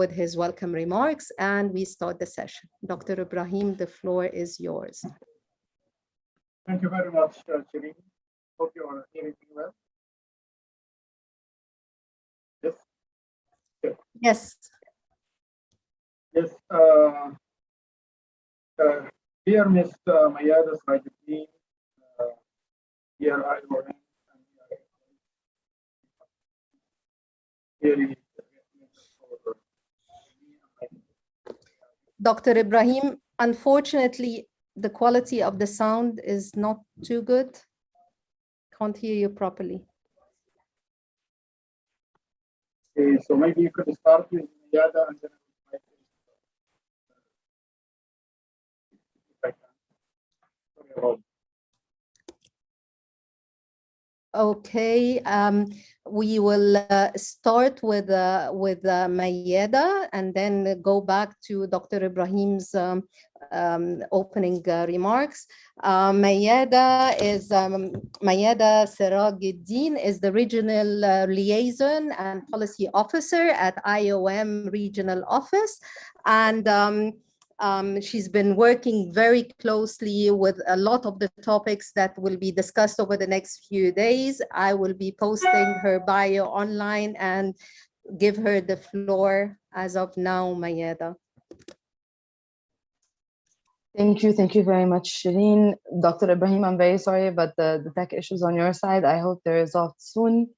with his welcome remarks, and we start the session. Dr. Ibrahim, the floor is yours. Thank you very much, Shireen. Hope you are hearing me well. Yes. Okay. Yes. Yes. Dear Ms. Mayada Sajidin, dear IOM, and Dr. Ibrahim, unfortunately, the quality of the sound is not too good. Can't hear you properly. Okay, so maybe you could start with Mayada and then if I can. Sorry about that. Okay, we will start with Mayada and then go back to Dr. Ibrahim's opening remarks. Mayada Sirajuddin is the regional liaison and policy officer at IOM regional office, and she's been working very closely with a lot of the topics that will be discussed over the next few days. I will be posting her bio online and give her the floor as of now, Mayada. Thank you very much, Shireen. Dr. Ibrahim, I'm very sorry about the tech issues on your side. I hope they're resolved soon.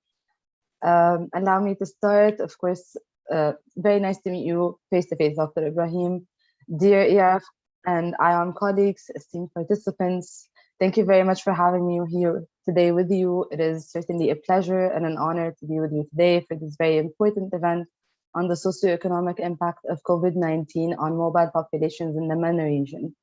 Allow me to start. Of course, very nice to meet you face-to-face, Dr. Ibrahim. Dear ERF and IOM colleagues, esteemed participants, thank you very much for having me here today with you. It is certainly a pleasure and an honor to be with you today for this very important event on the socioeconomic impact of COVID-19 on mobile populations in the MENA region.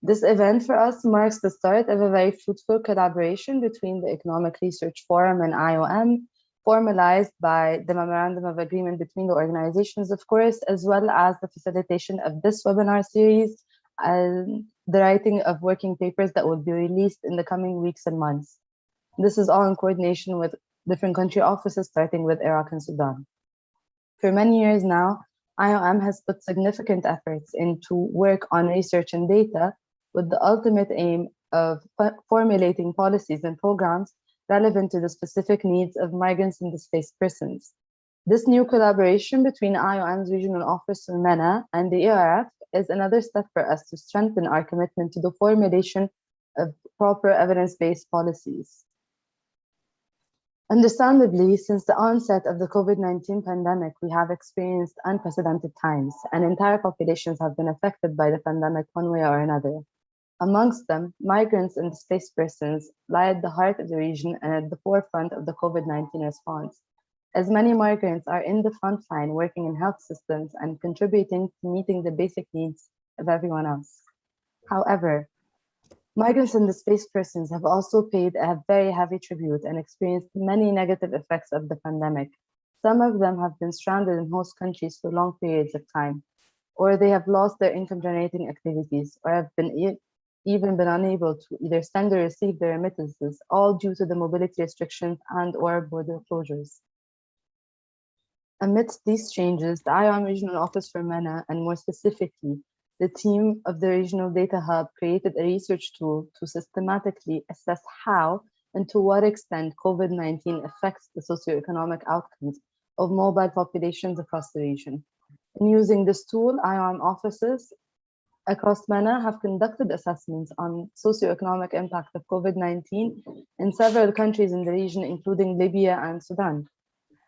This event for us marks the start of a very fruitful collaboration between the Economic Research Forum and IOM, formalized by the Memorandum of Agreement between the organizations, of course, as well as the facilitation of this webinar series and the writing of working papers that will be released in the coming weeks and months. This is all in coordination with different country offices, starting with Iraq and Sudan. For many years now, IOM has put significant efforts into work on research and data with the ultimate aim of formulating policies and programs relevant to the specific needs of migrants and displaced persons. This new collaboration between IOM's regional office in MENA and the ERF is another step for us to strengthen our commitment to the formulation of proper evidence-based policies. Understandably, since the onset of the COVID-19 pandemic, we have experienced unprecedented times, and entire populations have been affected by the pandemic one way or another. Amongst them, migrants and displaced persons lie at the heart of the region and at the forefront of the COVID-19 response, as many migrants are in the front line working in health systems and contributing to meeting the basic needs of everyone else. However, migrants and displaced persons have also paid a very heavy tribute and experienced many negative effects of the pandemic. Some of them have been stranded in host countries for long periods of time, or they have lost their income-generating activities, or have even been unable to either send or receive their remittances, all due to the mobility restrictions and/or border closures. Amidst these changes, the IOM Regional Office for MENA, and more specifically, the team of the Regional Data Hub, created a research tool to systematically assess how and to what extent COVID-19 affects the socioeconomic outcomes of mobile populations across the region. In using this tool, IOM offices across MENA have conducted assessments on socioeconomic impact of COVID-19 in several countries in the region, including Libya and Sudan.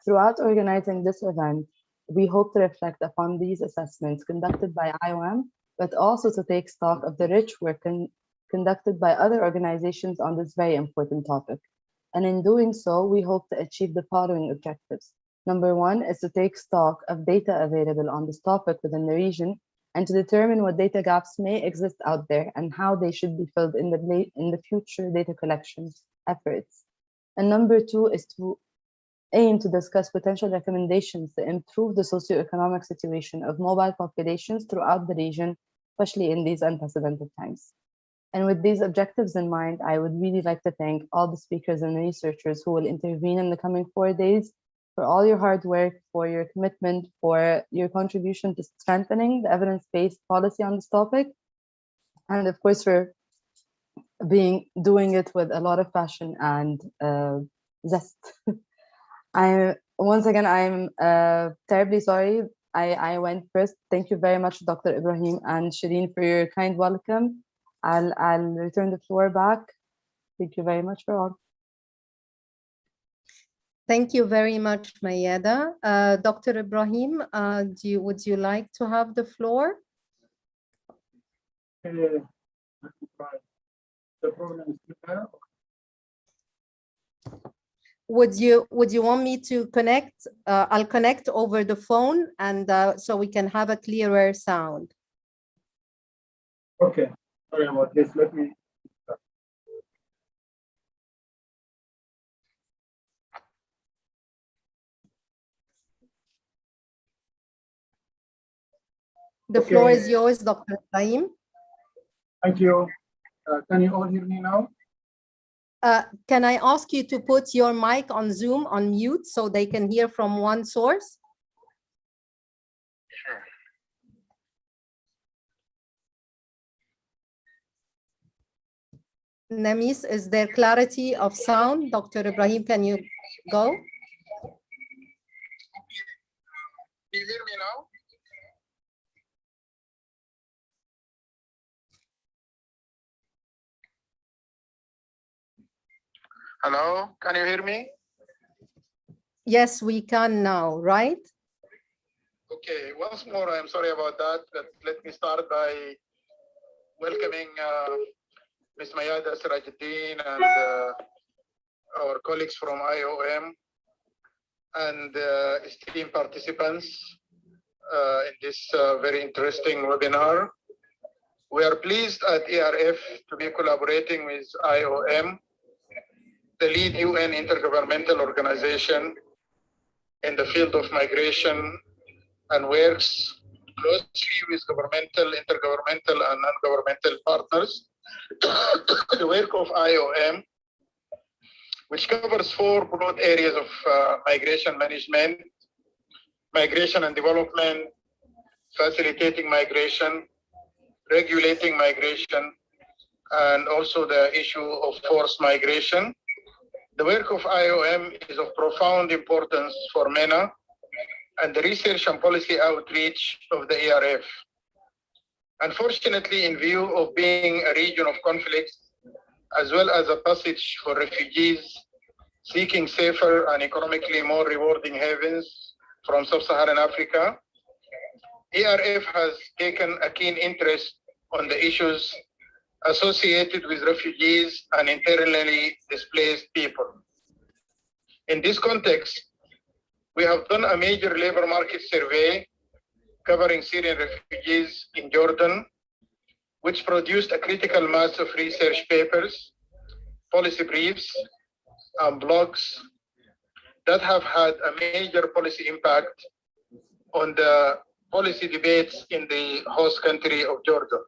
Throughout organizing this event, we hope to reflect upon these assessments conducted by IOM, but also to take stock of the rich work conducted by other organizations on this very important topic. And in doing so, we hope to achieve the following objectives. Number one is to take stock of data available on this topic within the region, and to determine what data gaps may exist out there and how they should be filled in the future data collection efforts. And number two is to aim to discuss potential recommendations to improve the socioeconomic situation of mobile populations throughout the region, especially in these unprecedented times. And with these objectives in mind, I would really like to thank all the speakers and researchers who will intervene in the coming 4 days for all your hard work, for your commitment, for your contribution to strengthening the evidence-based policy on this topic, and of course for doing it with a lot of passion and zest. Once again, I'm terribly sorry I went first. Thank you very much, Dr. Ibrahim and Shireen, for your kind welcome. I'll return the floor back. Thank you very much for all. Thank you very much, Mayeda. Dr. Ibrahim, would you like to have the floor? The problem is there. Would you want me to connect? I'll connect over the phone, and so we can have a clearer sound. Okay, sorry about this. Let me. The floor is yours, Dr. Ibrahim. Thank you. Can you all hear me now? Can I ask you to put your mic on Zoom on mute so they can hear from one source? Sure. Namis, is there clarity of sound? Dr. Ibrahim, can you go? Can you hear me now? Hello, can you hear me? Yes, we can now, right? Okay, once more, I'm sorry about that. Let me start by welcoming Ms. Mayada Sirajuddin and our colleagues from IOM and esteemed participants in this very interesting webinar. We are pleased at ERF to be collaborating with IOM, the lead UN intergovernmental organization in the field of migration, and works closely with governmental, intergovernmental, and non-governmental partners. The work of IOM, which covers 4 broad areas of migration management, migration and development, facilitating migration, regulating migration, and also the issue of forced migration. The work of IOM is of profound importance for MENA and the research and policy outreach of the ERF. Unfortunately, in view of being a region of conflicts, as well as a passage for refugees seeking safer and economically more rewarding havens from sub-Saharan Africa, ERF has taken a keen interest on the issues associated with refugees and internally displaced people. In this context, we have done a major labor market survey covering Syrian refugees in Jordan, which produced a critical mass of research papers, policy briefs, and blogs that have had a major policy impact on the policy debates in the host country of Jordan.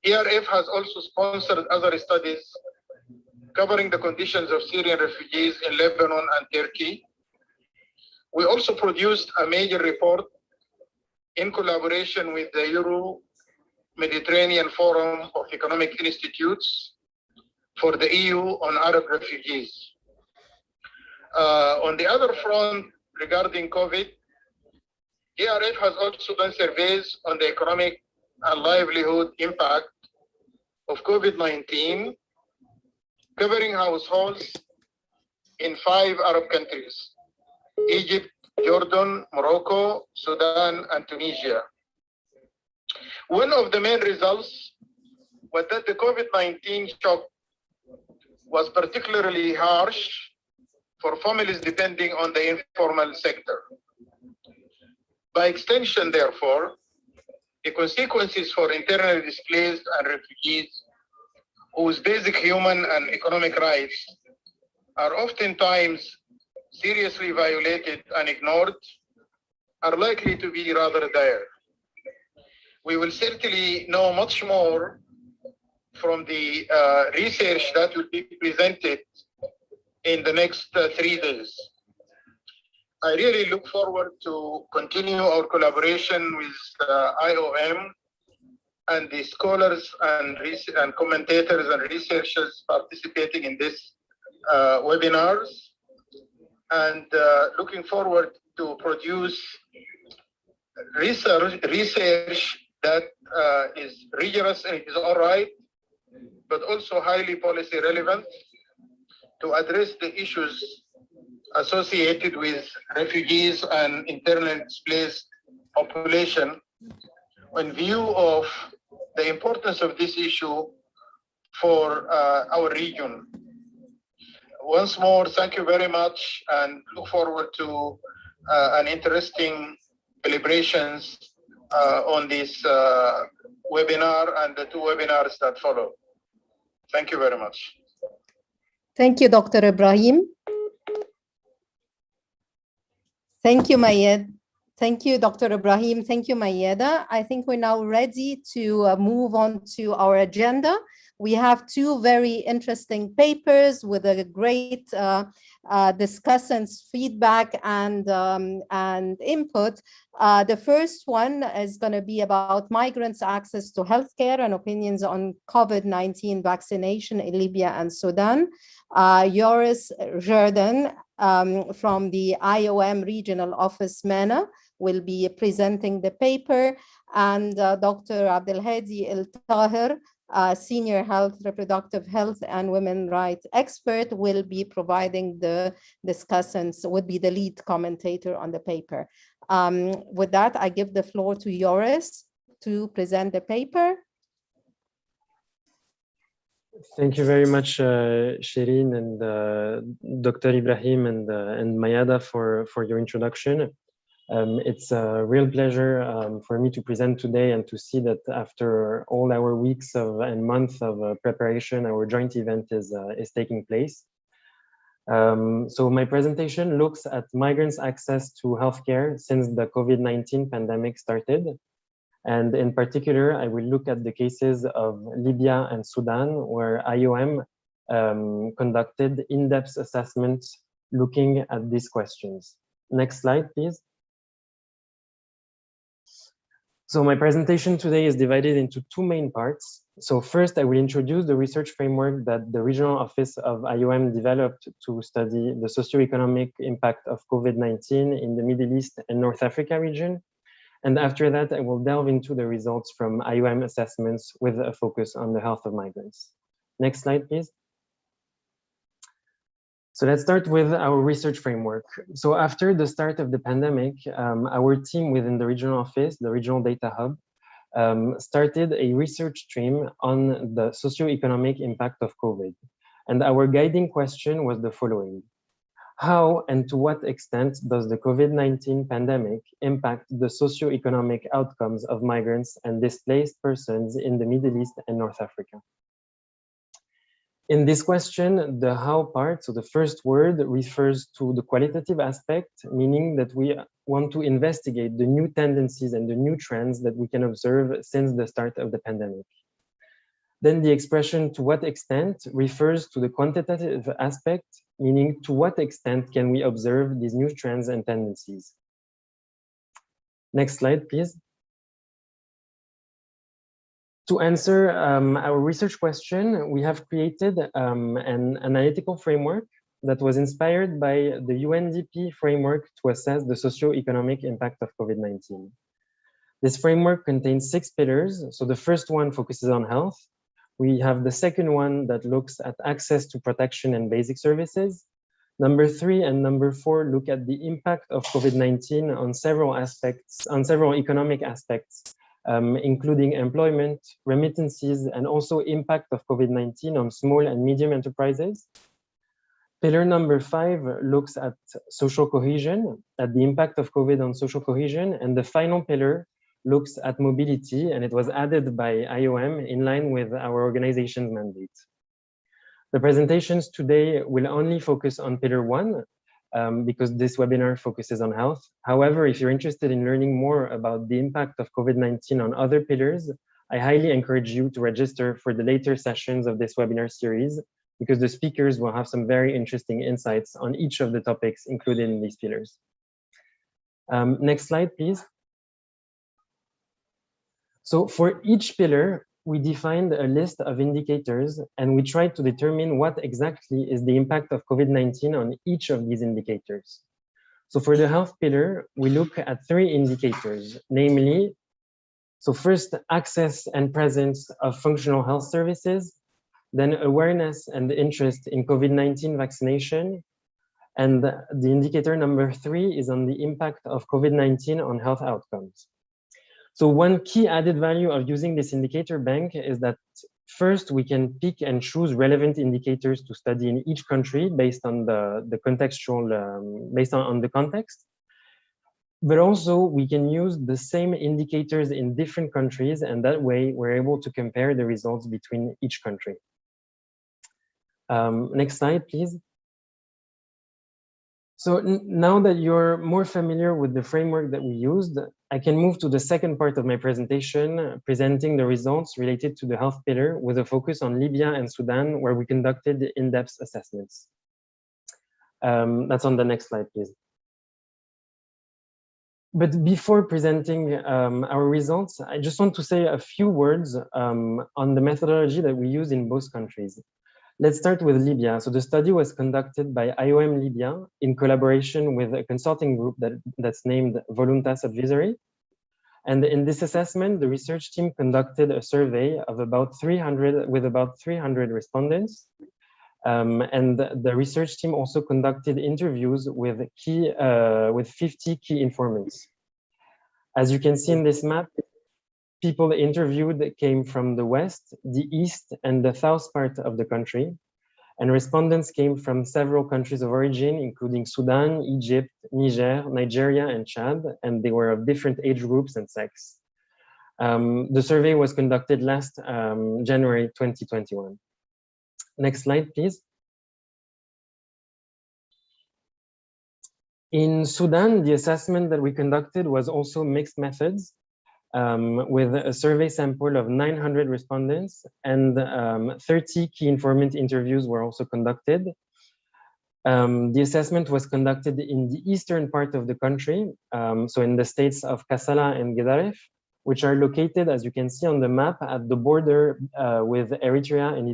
ERF has also sponsored other studies covering the conditions of Syrian refugees in Lebanon and Turkey. We also produced a major report in collaboration with the Euro-Mediterranean Forum of Economic Institutes for the EU on Arab refugees. On the other front, regarding COVID, ERF has also done surveys on the economic and livelihood impact of COVID-19, covering households in 5 Arab countries: Egypt, Jordan, Morocco, Sudan, and Tunisia. One of the main results was that the COVID-19 shock was particularly harsh for families depending on the informal sector. By extension, therefore, the consequences for internally displaced and refugees whose basic human and economic rights are oftentimes seriously violated and ignored are likely to be rather dire. We will certainly know much more from the research that will be presented in the next 3 days. I really look forward to continue our collaboration with IOM and the scholars and commentators and researchers participating in this webinars, and looking forward to produce research that is rigorous and it is all right, but also highly policy relevant to address the issues associated with refugees and internally displaced population in view of the importance of this issue for our region. Once more, thank you very much and look forward to an interesting deliberations on this webinar and the two webinars that follow. Thank you very much. Thank you, Dr. Ibrahim. Thank you, Mayed. Thank you, Dr. Ibrahim. Thank you, Mayeda. I think we're now ready to move on to our agenda. We have two very interesting papers with a great discussants' feedback and input. The first one is going to be about migrants' access to healthcare and opinions on COVID-19 vaccination in Libya and Sudan. Joris Jordan from the IOM Regional Office, MENA, will be presenting the paper, and Dr. Abdelhadi El-Tahir, Senior Health, Reproductive Health and Women Rights Expert, will be providing the discussants, would be the lead commentator on the paper. With that, I give the floor to Joris to present the paper. Thank you very much, Shireen and Dr. Ibrahim and Mayada for your introduction. It's a real pleasure for me to present today and to see that after all our weeks and months of preparation, our joint event is taking place. So my presentation looks at migrants' access to healthcare since the COVID-19 pandemic started. And in particular, I will look at the cases of Libya and Sudan, where IOM conducted in-depth assessments looking at these questions. Next slide, please. So my presentation today is divided into two main parts. So first, I will introduce the research framework that the regional office of IOM developed to study the socio-economic impact of COVID-19 in the Middle East and North Africa region. And after that, I will delve into the results from IOM assessments with a focus on the health of migrants. Next slide, please. So let's start with our research framework. So after the start of the pandemic, our team within the regional office, the regional data hub, started a research stream on the socio-economic impact of COVID. And our guiding question was the following: how and to what extent does the COVID-19 pandemic impact the socio-economic outcomes of migrants and displaced persons in the Middle East and North Africa? In this question, the how part, so the first word, refers to the qualitative aspect, meaning that we want to investigate the new tendencies and the new trends that we can observe since the start of the pandemic. Then the expression to what extent refers to the quantitative aspect, meaning to what extent can we observe these new trends and tendencies. Next slide, please. To answer our research question, we have created an analytical framework that was inspired by the UNDP framework to assess the socio-economic impact of COVID-19. This framework contains 6 pillars. So the first one focuses on health. We have the second one that looks at access to protection and basic services. Number 3 and number 4 look at the impact of COVID-19 on several aspects, on several economic aspects, including employment, remittances, and also impact of COVID-19 on small and medium enterprises. Pillar number 5 looks at social cohesion, at the impact of COVID on social cohesion, and the final pillar looks at mobility, and it was added by IOM in line with our organization's mandate. The presentations today will only focus on pillar 1, because this webinar focuses on health. However, if you're interested in learning more about the impact of COVID-19 on other pillars, I highly encourage you to register for the later sessions of this webinar series, because the speakers will have some very interesting insights on each of the topics included in these pillars. Next slide, please. So for each pillar, we defined a list of indicators and we tried to determine what exactly is the impact of COVID-19 on each of these indicators. So for the health pillar, we look at 3 indicators, namely, so first, access and presence of functional health services, then awareness and interest in COVID-19 vaccination, and the indicator number 3 is on the impact of COVID-19 on health outcomes. So one key added value of using this indicator bank is that first, we can pick and choose relevant indicators to study in each country based on the contextual, based on the context. But also we can use the same indicators in different countries, and that way we're able to compare the results between each country. Next slide, please. So now that you're more familiar with the framework that we used, I can move to the second part of my presentation, presenting the results related to the health pillar with a focus on Libya and Sudan, where we conducted in-depth assessments. That's on the next slide, please. But before presenting our results, I just want to say a few words on the methodology that we use in both countries. Let's start with Libya. So the study was conducted by IOM Libya in collaboration with a consulting group that's named Voluntas Advisory. And in this assessment, the research team conducted a survey of about 300 respondents. And the research team also conducted interviews with 50 key informants. As you can see in this map, people interviewed came from the west, the east, and the south part of the country. And respondents came from several countries of origin, including Sudan, Egypt, Niger, Nigeria, and Chad, and they were of different age groups and sex. The survey was conducted last January 2021. Next slide, please. In Sudan, the assessment that we conducted was also mixed methods, with a survey sample of 900 respondents, and 30 key informant interviews were also conducted. The assessment was conducted in the eastern part of the country, so in the states of Kassala and Gedaref, which are located, as you can see on the map, at the border with Eritrea and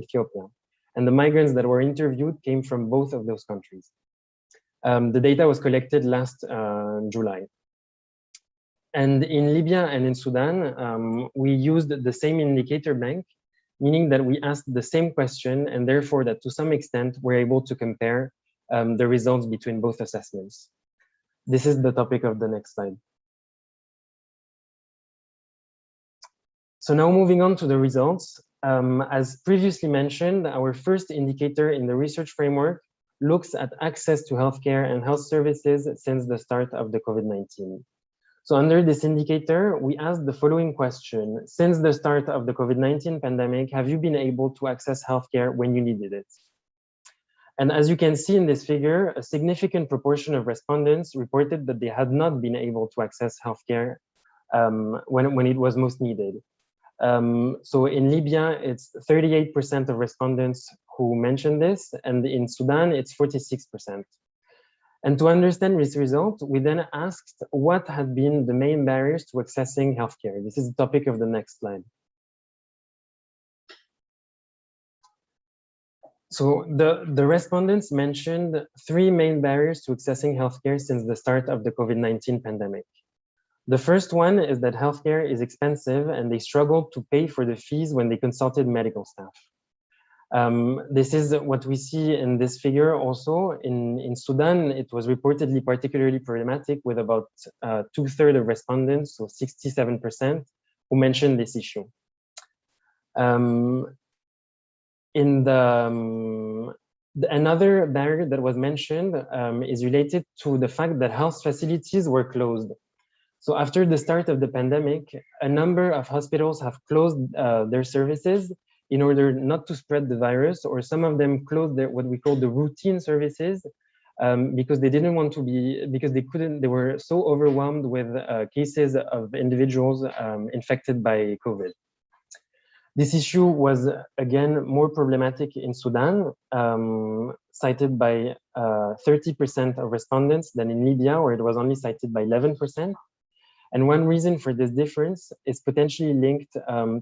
Ethiopia. And the migrants that were interviewed came from both of those countries. The data was collected last July. And in Libya and in Sudan, we used the same indicator bank, meaning that we asked the same question, and therefore that to some extent, we're able to compare the results between both assessments. This is the topic of the next slide. So now moving on to the results. As previously mentioned, our first indicator in the research framework looks at access to healthcare and health services since the start of the COVID-19. So under this indicator, we asked the following question: since the start of the COVID-19 pandemic, have you been able to access healthcare when you needed it? And as you can see in this figure, a significant proportion of respondents reported that they had not been able to access healthcare when it was most needed. So in Libya, it's 38% of respondents who mentioned this, and in Sudan, it's 46%. And to understand this result, we then asked what had been the main barriers to accessing healthcare. This is the topic of the next slide. So the respondents mentioned 3 main barriers to accessing healthcare since the start of the COVID-19 pandemic. The first one is that healthcare is expensive and they struggled to pay for the fees when they consulted medical staff. This is what we see in this figure also. In Sudan, it was reportedly particularly problematic with about 2/3 of respondents, so 67%, who mentioned this issue. Another barrier that was mentioned is related to the fact that health facilities were closed. So after the start of the pandemic, a number of hospitals have closed their services in order not to spread the virus, or some of them closed what we call the routine services because they didn't want to be, because they were so overwhelmed with cases of individuals infected by COVID. This issue was, again, more problematic in Sudan. cited by 30% of respondents than in Libya, where it was only cited by 11%. And one reason for this difference is potentially linked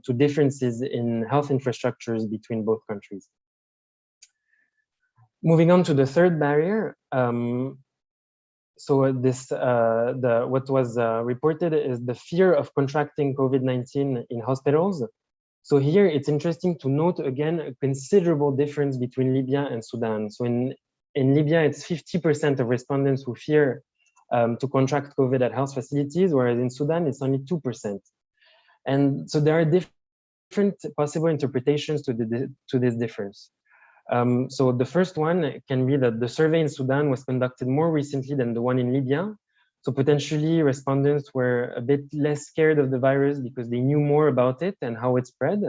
to differences in health infrastructures between both countries. Moving on to the third barrier. So what was reported is the fear of contracting COVID-19 in hospitals. So here it's interesting to note again a considerable difference between Libya and Sudan. So in Libya, it's 50% of respondents who fear to contract COVID at health facilities, whereas in Sudan, it's only 2%. And so there are different possible interpretations to this difference. So the first one can be that the survey in Sudan was conducted more recently than the one in Libya. So potentially respondents were a bit less scared of the virus because they knew more about it and how it spread.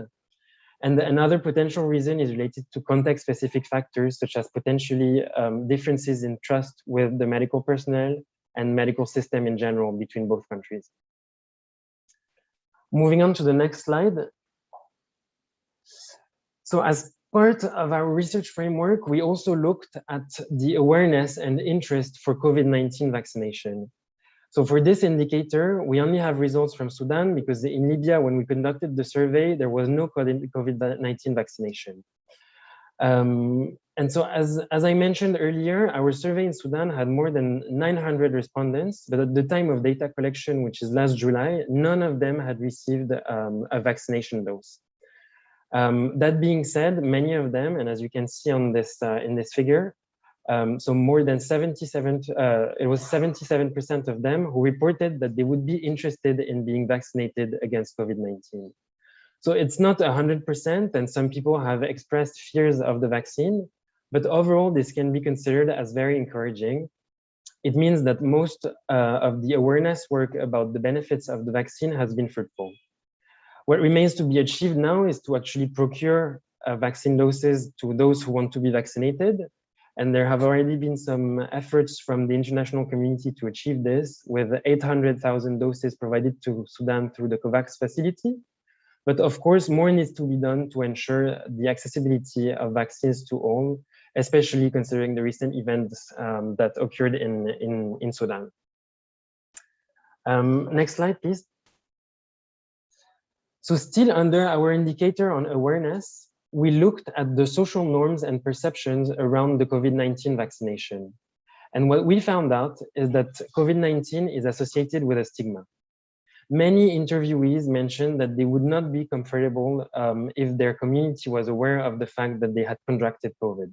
And another potential reason is related to context-specific factors, such as potentially differences in trust with the medical personnel and medical system in general between both countries. Moving on to the next slide. So as part of our research framework, we also looked at the awareness and interest for COVID-19 vaccination. So for this indicator, we only have results from Sudan because in Libya, when we conducted the survey, there was no COVID-19 vaccination. And so as I mentioned earlier, our survey in Sudan had more than 900 respondents, but at the time of data collection, which is last July, none of them had received a vaccination dose. That being said, many of them, and as you can see on this in this figure, so more than 77% of them who reported that they would be interested in being vaccinated against COVID-19. So it's not 100%, and some people have expressed fears of the vaccine, but overall, this can be considered as very encouraging. It means that most of the awareness work about the benefits of the vaccine has been fruitful. What remains to be achieved now is to actually procure vaccine doses to those who want to be vaccinated. And there have already been some efforts from the international community to achieve this, with 800,000 doses provided to Sudan through the COVAX facility. But of course, more needs to be done to ensure the accessibility of vaccines to all, especially considering the recent events that occurred in Sudan. Next slide, please. So still under our indicator on awareness, we looked at the social norms and perceptions around the COVID-19 vaccination. And what we found out is that COVID-19 is associated with a stigma. Many interviewees mentioned that they would not be comfortable if their community was aware of the fact that they had contracted COVID.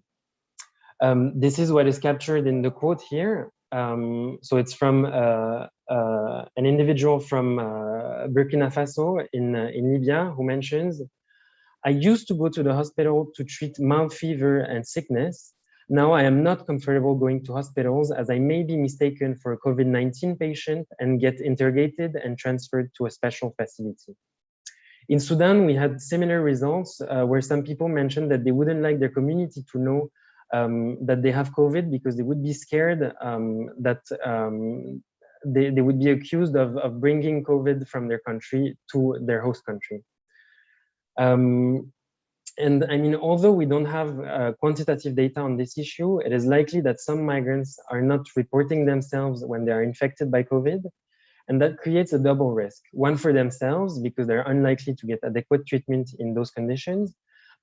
This is what is captured in the quote here. So it's from an individual from Burkina Faso in Libya who mentions, "I used to go to the hospital to treat mild fever and sickness. Now I am not comfortable going to hospitals as I may be mistaken for a COVID-19 patient and get interrogated and transferred to a special facility." In Sudan, we had similar results where some people mentioned that they wouldn't like their community to know that they have COVID because they would be scared that they would be accused of bringing COVID from their country to their host country. And I mean, although we don't have quantitative data on this issue, it is likely that some migrants are not reporting themselves when they are infected by COVID. And that creates a double risk, one for themselves because they're unlikely to get adequate treatment in those conditions,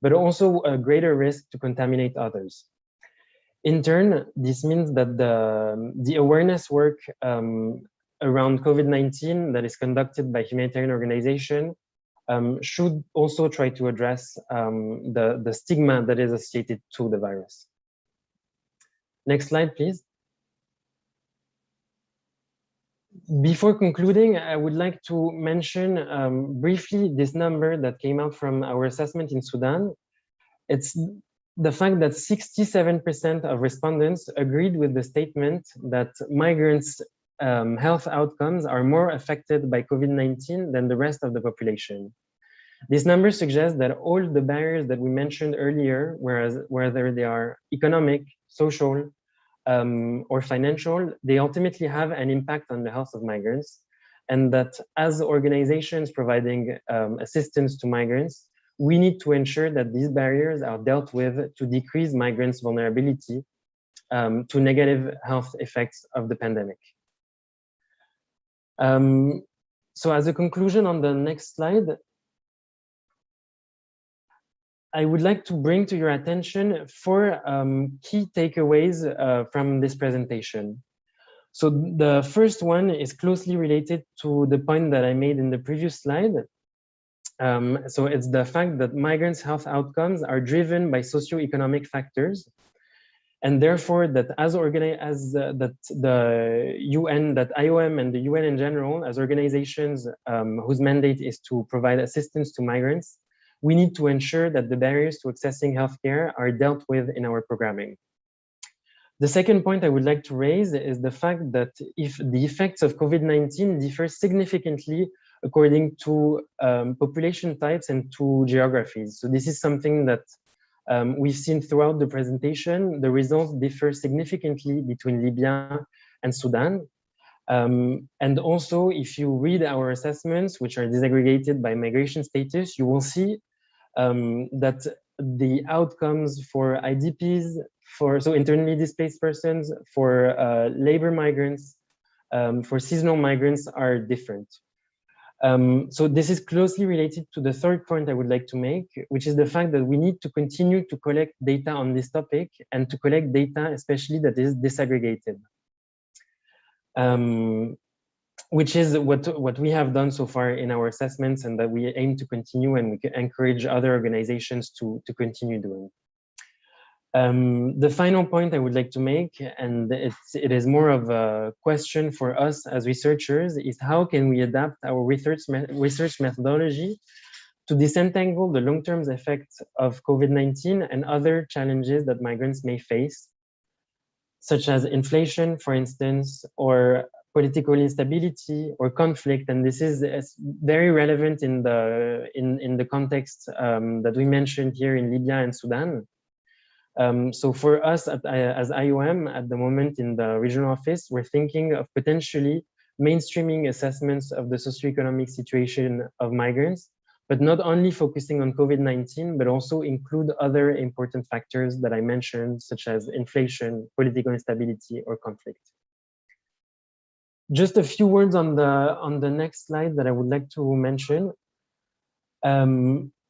but also a greater risk to contaminate others. In turn, this means that the awareness work around COVID-19 that is conducted by humanitarian organizations should also try to address the stigma that is associated to the virus. Next slide, please. Before concluding, I would like to mention briefly this number that came out from our assessment in Sudan. It's the fact that 67% of respondents agreed with the statement that migrants' health outcomes are more affected by COVID-19 than the rest of the population. This number suggests that all the barriers that we mentioned earlier, whether they are economic, social, or financial, they ultimately have an impact on the health of migrants, and that as organizations providing assistance to migrants, we need to ensure that these barriers are dealt with to decrease migrants' vulnerability to negative health effects of the pandemic. So as a conclusion on the next slide, I would like to bring to your attention 4 key takeaways from this presentation. So the first one is closely related to the point that I made in the previous slide. So it's the fact that migrants' health outcomes are driven by socio-economic factors, and therefore that that the UN, that IOM and the UN in general, as organizations whose mandate is to provide assistance to migrants, we need to ensure that the barriers to accessing healthcare are dealt with in our programming. The second point I would like to raise is the fact that if the effects of COVID-19 differ significantly according to population types and to geographies. So this is something that we've seen throughout the presentation. The results differ significantly between Libya and Sudan. And also, if you read our assessments, which are disaggregated by migration status, you will see that the outcomes for IDPs, so internally displaced persons, for labor migrants, for seasonal migrants are different. So this is closely related to the third point I would like to make, which is the fact that we need to continue to collect data on this topic and to collect data, especially that is disaggregated. Which is what we have done so far in our assessments, and that we aim to continue, and we can encourage other organizations to continue doing. The final point I would like to make, and it is more of a question for us as researchers, is how can we adapt our research methodology to disentangle the long-term effects of COVID-19 and other challenges that migrants may face, such as inflation, for instance, or political instability or conflict. And this is very relevant in the context that we mentioned here in Libya and Sudan. So for us as IOM at the moment in the regional office, we're thinking of potentially mainstreaming assessments of the socioeconomic situation of migrants, but not only focusing on COVID-19, but also include other important factors that I mentioned, such as inflation, political instability, or conflict. Just a few words on the next slide that I would like to mention.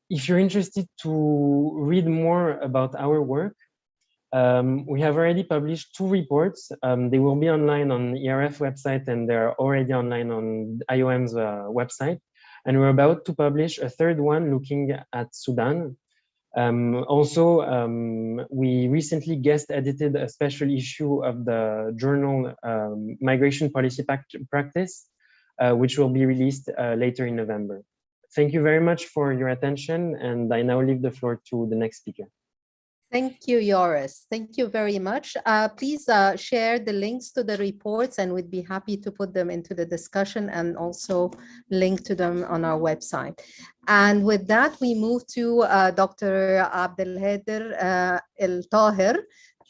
If you're interested to read more about our work, we have already published 2 reports. They will be online on the ERF website, and they're already online on IOM's website. And we're about to publish a 3rd one looking at Sudan. We recently guest edited a special issue of the journal Migration Policy Practice, which will be released later in November. Thank you very much for your attention, and I now leave the floor to the next speaker. Thank you, Joris. Thank you very much. Please share the links to the reports, and we'd be happy to put them into the discussion and also link to them on our website. And with that, we move to Dr. Abdelkader El-Tahir.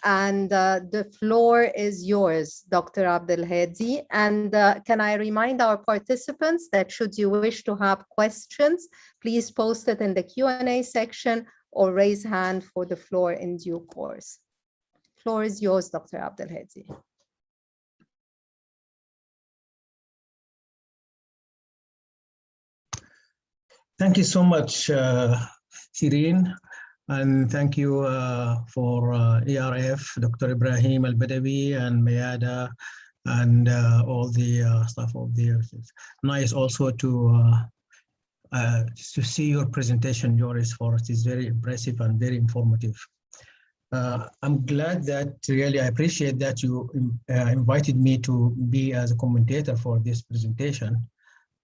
And the floor is yours, Dr. Abdelhadi. And can I remind our participants that should you wish to have questions, please post it in the Q&A section or raise hand for the floor in due course. Floor is yours, Dr. Abdelhadi. Thank you so much, Shireen, and thank you for ERF, Dr. Ibrahim Al-Badawi and Mayada, and all the staff of the ERF. Nice also to see your presentation, Joris, for it is very impressive and very informative. I'm glad that really I appreciate that you invited me to be as a commentator for this presentation.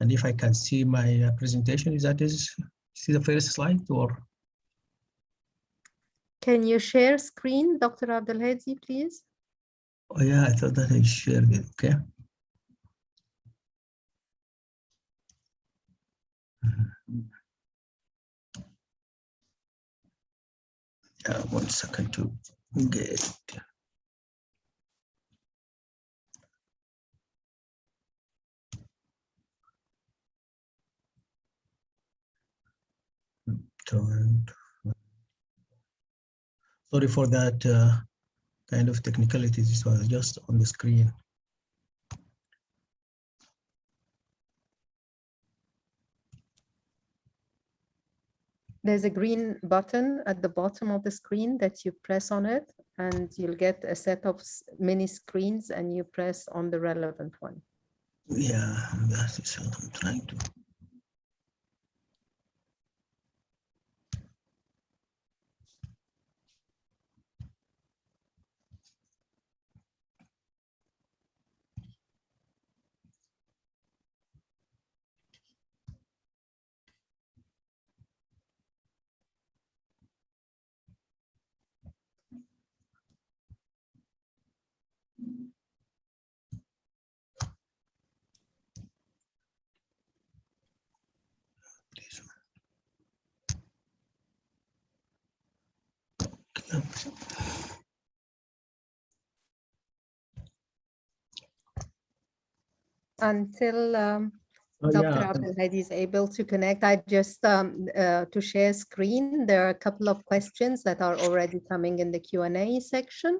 And if I can see my presentation, see the first slide or? Can you share screen, Dr. Abdelhadi, please? Oh yeah, I thought that I shared it, okay. One second to get it. Sorry for that kind of technicalities. This was just on the screen. There's a green button at the bottom of the screen that you press on it, and you'll get a set of mini screens, and you press on the relevant one. Yeah, that is what I'm trying to. Until Dr. Abdelhadi is able to connect, I just to share screen, there are a couple of questions that are already coming in the Q&A section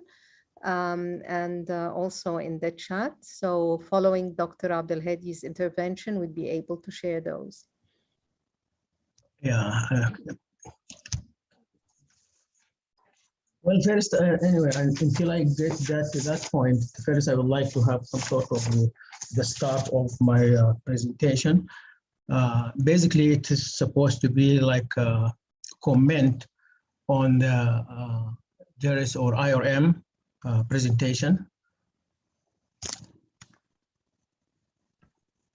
and also in the chat. So following Dr. Abdelhadi's intervention, we'd be able to share those. Yeah. Well, first, anyway, until I get to that point, first I would like to have some sort of the start of my presentation. Basically, it is supposed to be like a comment on the JERS or IRM presentation.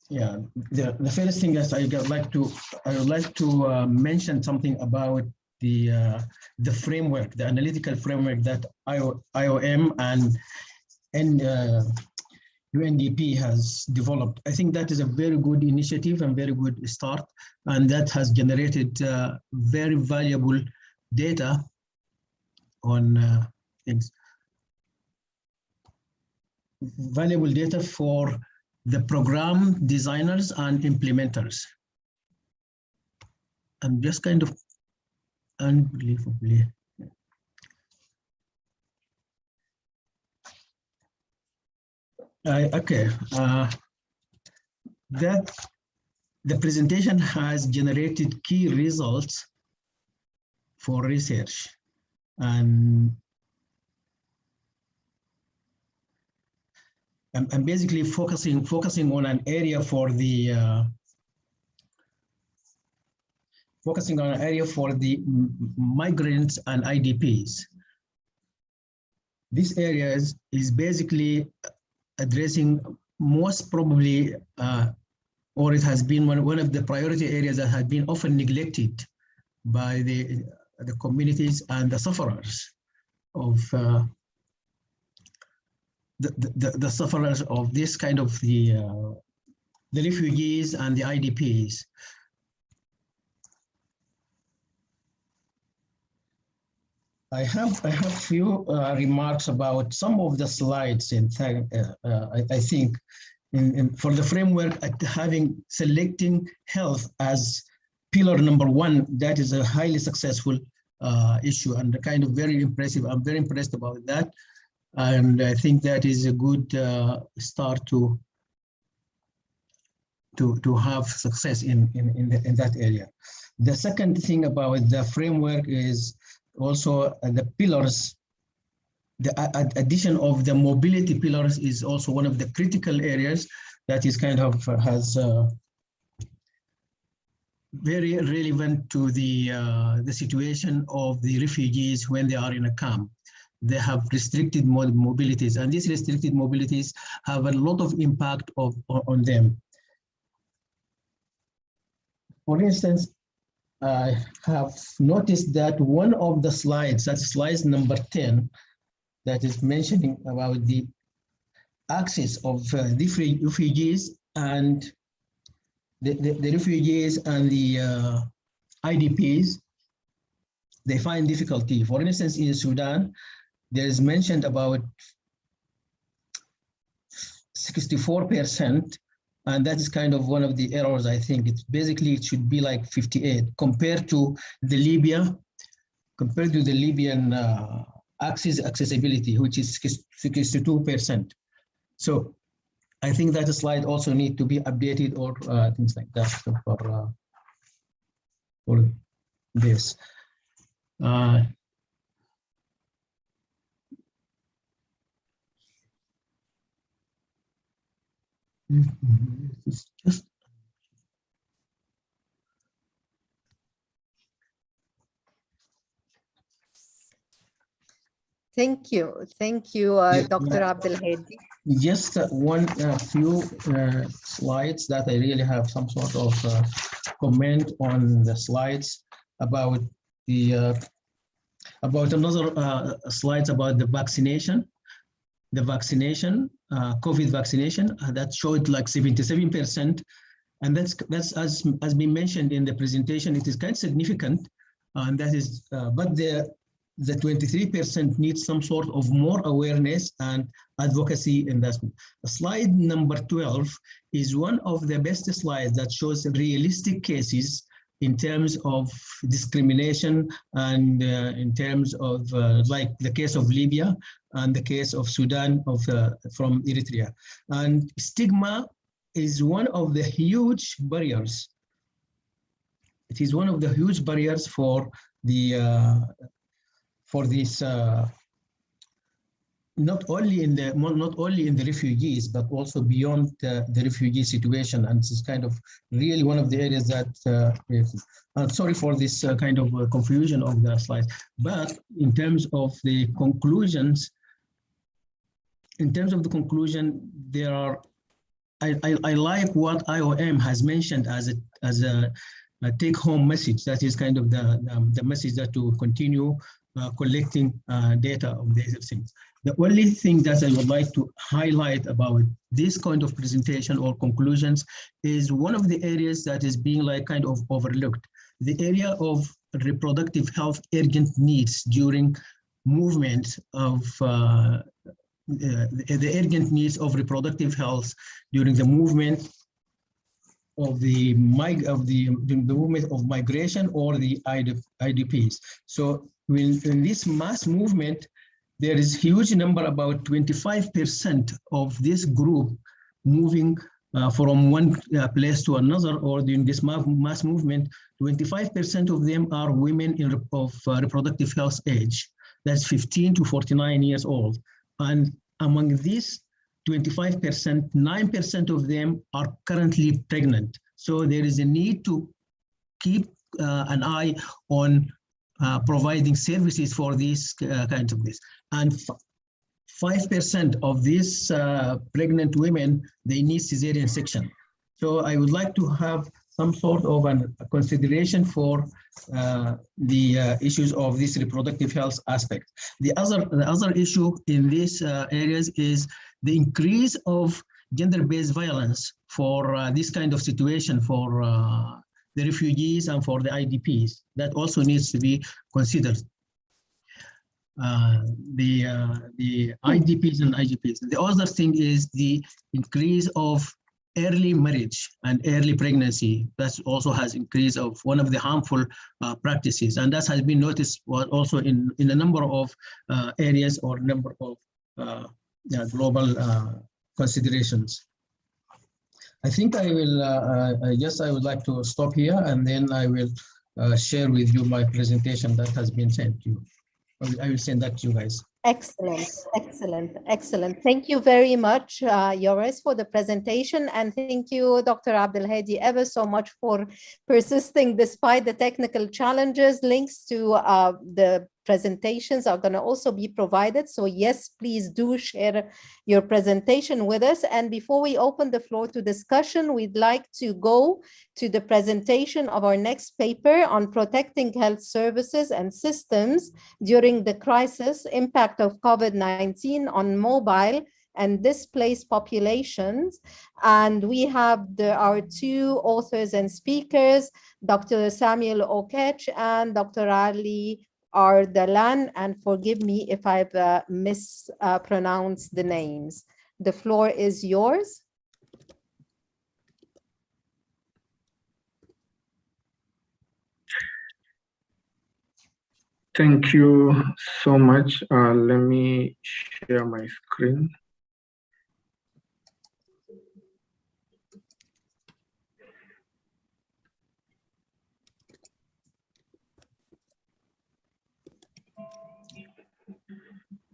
Yeah, the first thing is I would like to mention something about the framework, the analytical framework that IOM and UNDP has developed. I think that is a very good initiative and very good start, and that has generated very valuable data on things. Valuable data for the program designers and implementers. I'm just kind of unbelievably. Okay, that the presentation has generated key results for research, and I'm basically focusing on an area for the migrants and IDPs. This area is basically addressing most probably, or it has been one of the priority areas that has been often neglected by the communities and the sufferers of the sufferers of this kind of the refugees and the IDPs. I have few remarks about some of the slides. In fact, I think for the framework, selecting health as pillar number one, that is a highly successful issue and kind of very impressive. I'm very impressed about that, and I think that is a good start to have success in that area. The second thing about the framework is also the pillars. The addition of the mobility pillars is also one of the critical areas that is kind of has very relevant to the situation of the refugees when they are in a camp. They have restricted mobilities, and these restricted mobilities have a lot of impact on them. For instance, I have noticed that one of the slides, that's slide number 10, that is mentioning about the access of the refugees and the refugees and the IDPs, they find difficulty. For instance, in Sudan, there is mentioned about 64% And that is kind of one of the errors, I think. It's basically, it should be like 58 compared to the Libyan accessibility, which is 62%. So I think that slide also need to be updated or things like that for this. Thank you, Dr. Abdelhadi. Just one few slides that I really have some sort of comment on the slides about the another slides about the vaccination. The vaccination, COVID vaccination, that showed like 77%, and that's as been mentioned in the presentation. It is quite significant, and that is, but the 23% needs some sort of more awareness and advocacy in that. Slide number 12 is one of the best slides that shows realistic cases in terms of discrimination and in terms of like the case of Libya and the case of Sudan from Eritrea. And stigma is one of the huge barriers. It is one of the huge barriers for the for this not only in the refugees, but also beyond the refugee situation. And this is kind of really one of the areas that sorry for this kind of confusion of the slides. But in terms of the conclusions, there are, I like what IOM has mentioned as a take-home message. That is kind of the message that to continue collecting data of these things. The only thing that I would like to highlight about this kind of presentation or conclusions is one of the areas that is being like kind of overlooked. The area of reproductive health urgent needs during movement of the urgent needs of reproductive health during the movement of the movement of migration or the IDPs. So in this mass movement, there is huge number, about 25% of this group moving from one place to another, or during this mass movement, 25% of them are women of reproductive health age. That's 15 to 49 years old. And among these 25%, 9% of them are currently pregnant. So there is a need to keep an eye on providing services for these kinds of this. And 5% of these pregnant women, they need cesarean section. So I would like to have some sort of a consideration for the issues of this reproductive health aspect. The other issue in these areas is the increase of gender-based violence for this kind of situation for the refugees and for the IDPs. That also needs to be considered. The IDPs and IGPs. The other thing is the increase of early marriage and early pregnancy. That also has increased of one of the harmful practices, and that has been noticed also in a number of areas or number of global considerations. I think I will, I would like to stop here, and then I will share with you my presentation that has been sent to you. I will send that to you guys. Excellent, excellent, excellent. Thank you very much, Joris, for the presentation. And thank you, Dr. Abdelhadi, ever so much for persisting despite the technical challenges. Links to the presentations are going to also be provided. So yes, please do share your presentation with us. And before we open the floor to discussion, we'd like to go to the presentation of our next paper on protecting health services and systems during the crisis, impact of COVID-19 on mobile and displaced populations. And we have our two authors and speakers, Dr. Samuel Okech and Dr. Ali Ardalan, and forgive me if I've mispronounced the names. The floor is yours. Thank you so much. Let me share my screen.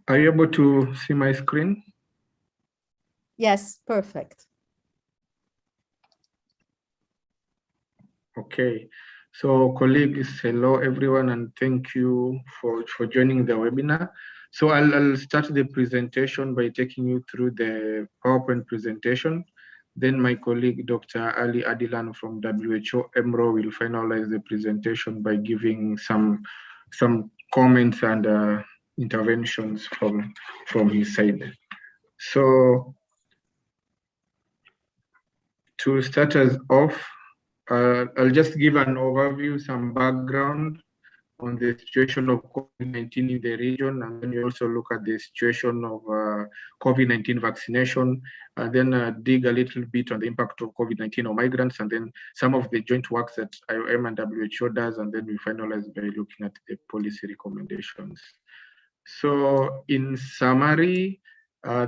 Are you able to see my screen? Yes, perfect. Okay. So colleagues, hello everyone, and thank you for joining the webinar. So I'll start the presentation by taking you through the PowerPoint presentation. Then my colleague, Dr. Ali Adilan from WHO EMRO will finalize the presentation by giving some comments and interventions from his side. So to start us off, I'll just give an overview, some background on the situation of COVID-19 in the region, and then you also look at the situation of COVID-19 vaccination, and then dig a little bit on the impact of COVID-19 on migrants, and then some of the joint works that IOM and WHO does, and then we finalize by looking at the policy recommendations. So in summary,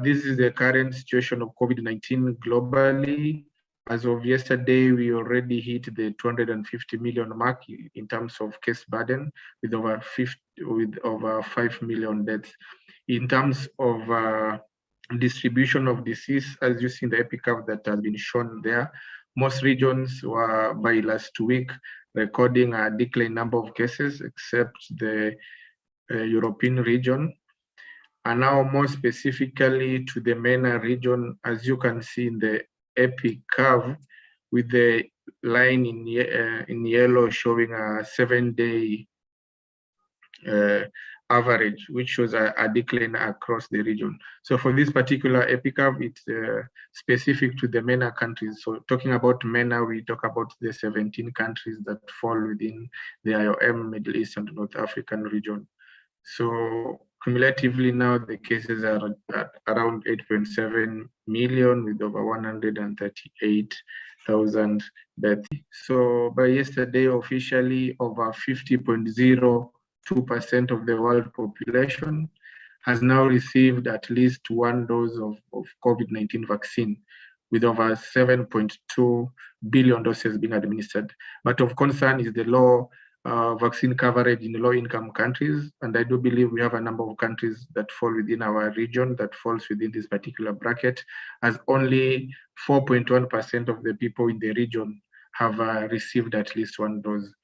this is the current situation of COVID-19 globally. As of yesterday, we already hit the 250 million mark in terms of case burden, with over 5 million deaths. In terms of distribution of disease, as you see in the epic curve that has been shown there, most regions were by last week recording a decline number of cases, except the European region. And now more specifically to the MENA region, as you can see in the epic curve, with the line in yellow showing a 7-day average, which shows a decline across the region. So for this particular epic curve, it's specific to the MENA countries. So talking about MENA, we talk about the 17 countries that fall within the IOM Middle East and North African region. So cumulatively now the cases are at around 8.7 million with over 138,000 deaths. So by yesterday, officially over 50.02% of the world population has now received at least one dose of COVID-19 vaccine, with over 7.2 billion doses being administered. But of concern is the low vaccine coverage in low-income countries, and I do believe we have a number of countries that fall within our region that falls within this particular bracket, as only 4.1% of the people in the region have received at least one dose.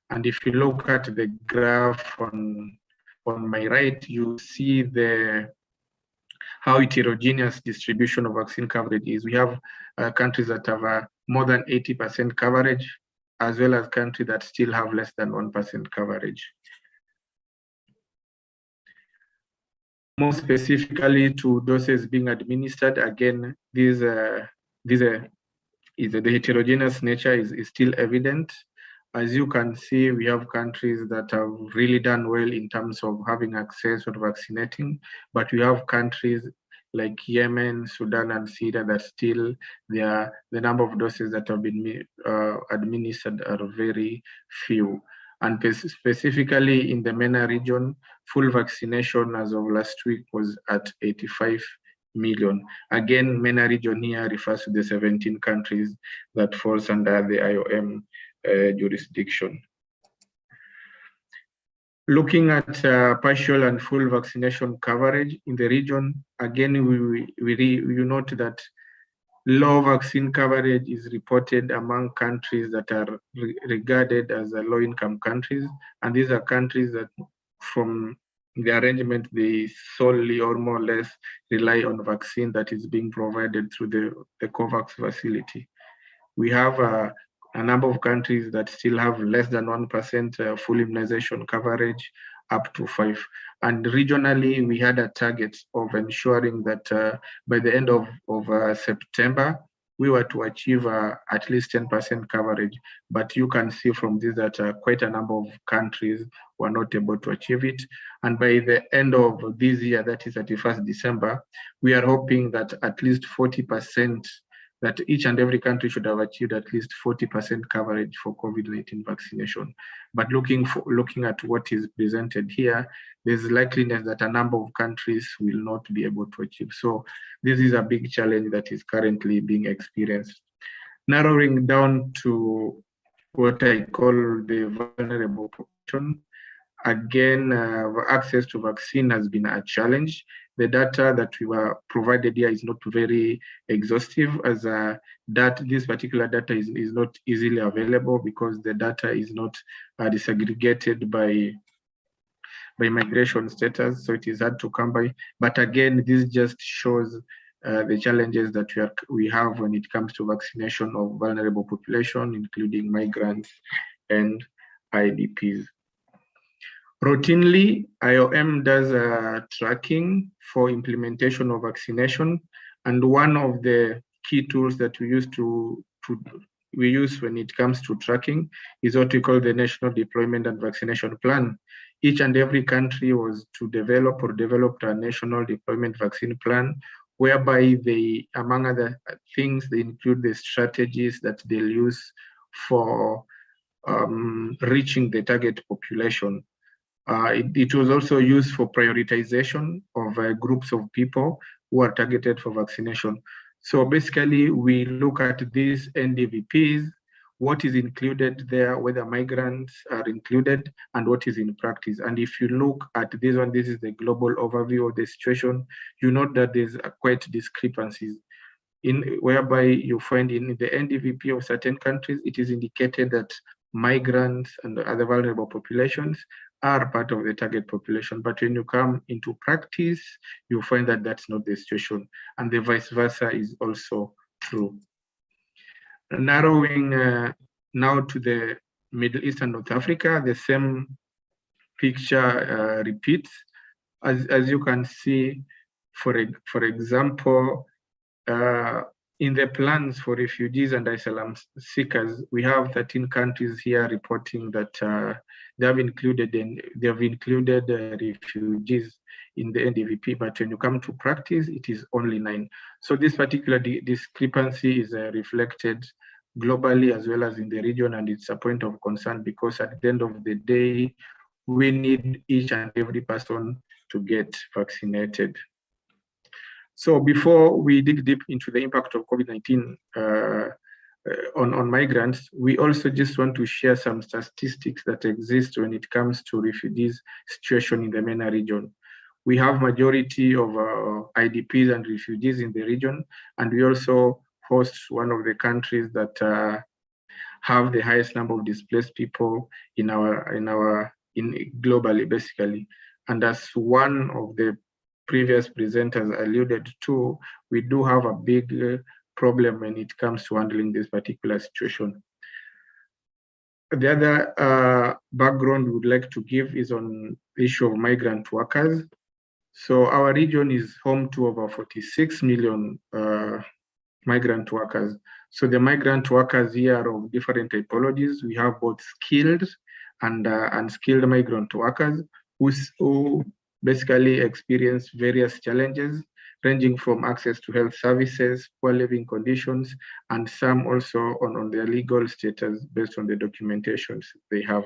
And if you look at the graph on my right, you see how heterogeneous distribution of vaccine coverage is. We have countries that have more than 80% coverage, as well as countries that still have less than 1% coverage. More specifically to doses being administered, again, the heterogeneous nature is still evident. As you can see, we have countries that have really done well in terms of having access or vaccinating, but we have countries like Yemen, Sudan, and Syria that still the number of doses that have been administered are very few. And specifically in the MENA region, full vaccination as of last week was at 85 million. Again, MENA region here refers to the 17 countries that falls under the IOM jurisdiction. Looking at partial and full vaccination coverage in the region, again, we note that low vaccine coverage is reported among countries that are regarded as low-income countries. And these are countries that from the arrangement, they solely or more or less rely on vaccine that is being provided through the COVAX facility. We have a number of countries that still have less than 1% full immunization coverage, up to 5%. And regionally, we had a target of ensuring that by the end of September, we were to achieve at least 10% coverage. But you can see from this that quite a number of countries were not able to achieve it. And by the end of this year, that is 31st December, we are hoping that at least 40% that each and every country should have achieved at least 40% coverage for COVID-19 vaccination. But looking at what is presented here, there's likeliness that a number of countries will not be able to achieve. So this is a big challenge that is currently being experienced. Narrowing down to what I call the vulnerable population, again, access to vaccine has been a challenge. The data that we were provided here is not very exhaustive, as this particular data is not easily available because the data is not disaggregated by migration status, so it is hard to come by. But again, this just shows the challenges that we have when it comes to vaccination of vulnerable population, including migrants and IDPs. Routinely, IOM does tracking for implementation of vaccination, and one of the key tools that we use when it comes to tracking is what we call the National Deployment and Vaccination Plan. Each and every country was to developed a national deployment vaccine plan, whereby they, among other things, they include the strategies that they'll use for reaching the target population. It was also used for prioritization of groups of people who are targeted for vaccination. So basically, we look at these NDVPs, what is included there, whether migrants are included, and what is in practice. And if you look at this one, this is the global overview of the situation, you note that there's quite discrepancies, whereby you find in the NDVP of certain countries, it is indicated that migrants and other vulnerable populations are part of the target population. But when you come into practice, you find that that's not the situation. And the vice versa is also true. Narrowing now to the Middle East and North Africa, the same picture repeats. As you can see, for example, in the plans for refugees and asylum seekers, we have 13 countries here reporting that they have included refugees in the NDVP, but when you come to practice, it is only 9. So this particular discrepancy is reflected globally as well as in the region, and it's a point of concern because at the end of the day, we need each and every person to get vaccinated. So before we dig deep into the impact of COVID-19 on migrants, we also just want to share some statistics that exist when it comes to refugees situation in the MENA region. We have majority of IDPs and refugees in the region, and we also host one of the countries that have the highest number of displaced people globally, basically. And as one of the previous presenters alluded to, we do have a big problem when it comes to handling this particular situation. The other background we would like to give is on the issue of migrant workers. So our region is home to over 46 million migrant workers. So the migrant workers here are of different typologies. We have both skilled and unskilled migrant workers who basically experience various challenges, ranging from access to health services, poor living conditions, and some also on their legal status based on the documentations they have.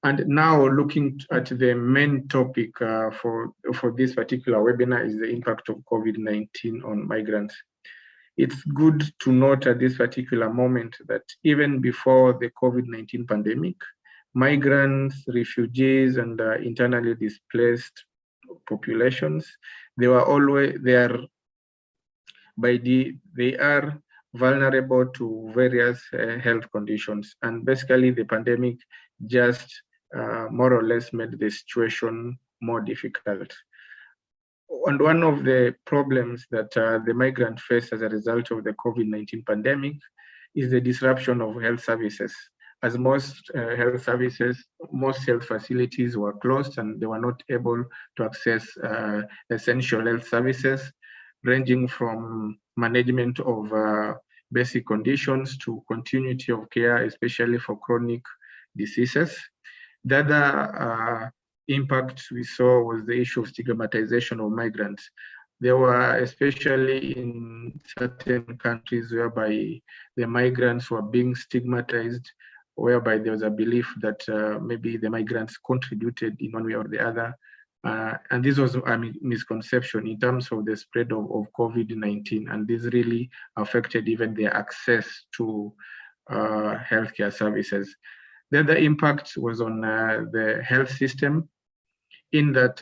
And now looking at the main topic for this particular webinar is the impact of COVID-19 on migrants. It's good to note at this particular moment that even before the COVID-19 pandemic, migrants, refugees, and internally displaced populations, they are vulnerable to various health conditions. And basically the pandemic just more or less made the situation more difficult. And one of the problems that the migrant face as a result of the COVID-19 pandemic is the disruption of health services. As most health facilities were closed and they were not able to access essential health services, ranging from management of basic conditions to continuity of care, especially for chronic diseases. The other impact we saw was the issue of stigmatization of migrants. There were, especially in certain countries, whereby the migrants were being stigmatized, whereby there was a belief that maybe the migrants contributed in one way or the other. And this was a misconception in terms of the spread of COVID-19. And this really affected even their access to healthcare services. The other impact was on the health system, in that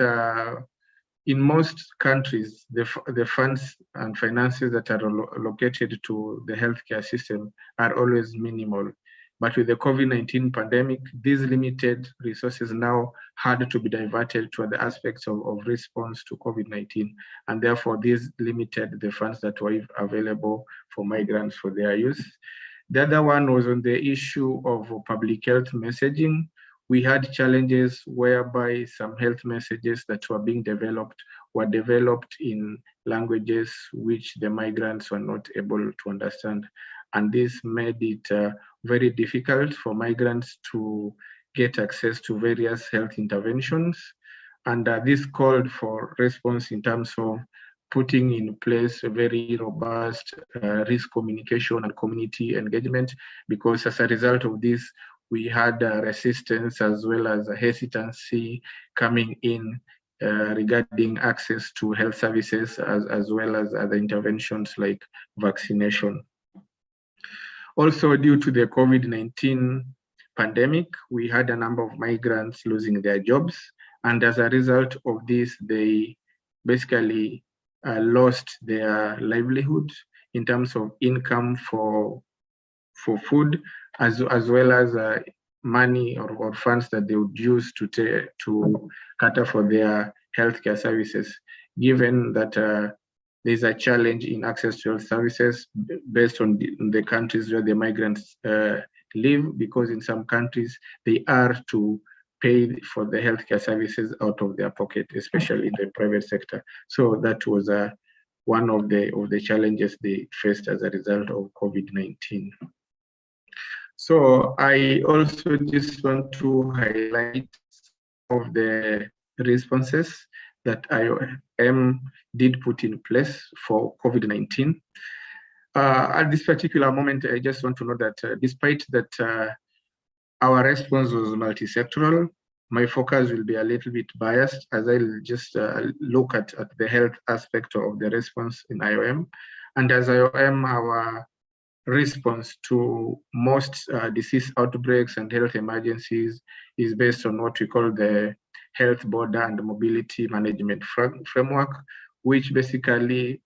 in most countries, the funds and finances that are allocated to the healthcare system are always minimal. But with the COVID-19 pandemic, these limited resources now had to be diverted to other aspects of response to COVID-19. And therefore, this limited the funds that were available for migrants for their use. The other one was on the issue of public health messaging. We had challenges whereby some health messages that were being developed were developed in languages which the migrants were not able to understand. And this made it very difficult for migrants to get access to various health interventions. And this called for response in terms of putting in place a very robust risk communication and community engagement, because as a result of this, we had resistance as well as a hesitancy coming in regarding access to health services, as well as other interventions like vaccination. Also, due to the COVID-19 pandemic, we had a number of migrants losing their jobs. And as a result of this, they basically lost their livelihood in terms of income for food, as well as money or funds that they would use to cater for their healthcare services, given that there's a challenge in access to health services based on the countries where the migrants live, because in some countries they are to pay for the healthcare services out of their pocket, especially in the private sector. So that was one of the challenges they faced as a result of COVID-19. So I also just want to highlight some of the responses that IOM did put in place for COVID-19. At this particular moment, I just want to note that despite that our response was multi-sectoral, my focus will be a little bit biased as I'll just look at the health aspect of the response in IOM. And as IOM, our response to most disease outbreaks and health emergencies is based on what we call the Health Border and Mobility Management Framework, which basically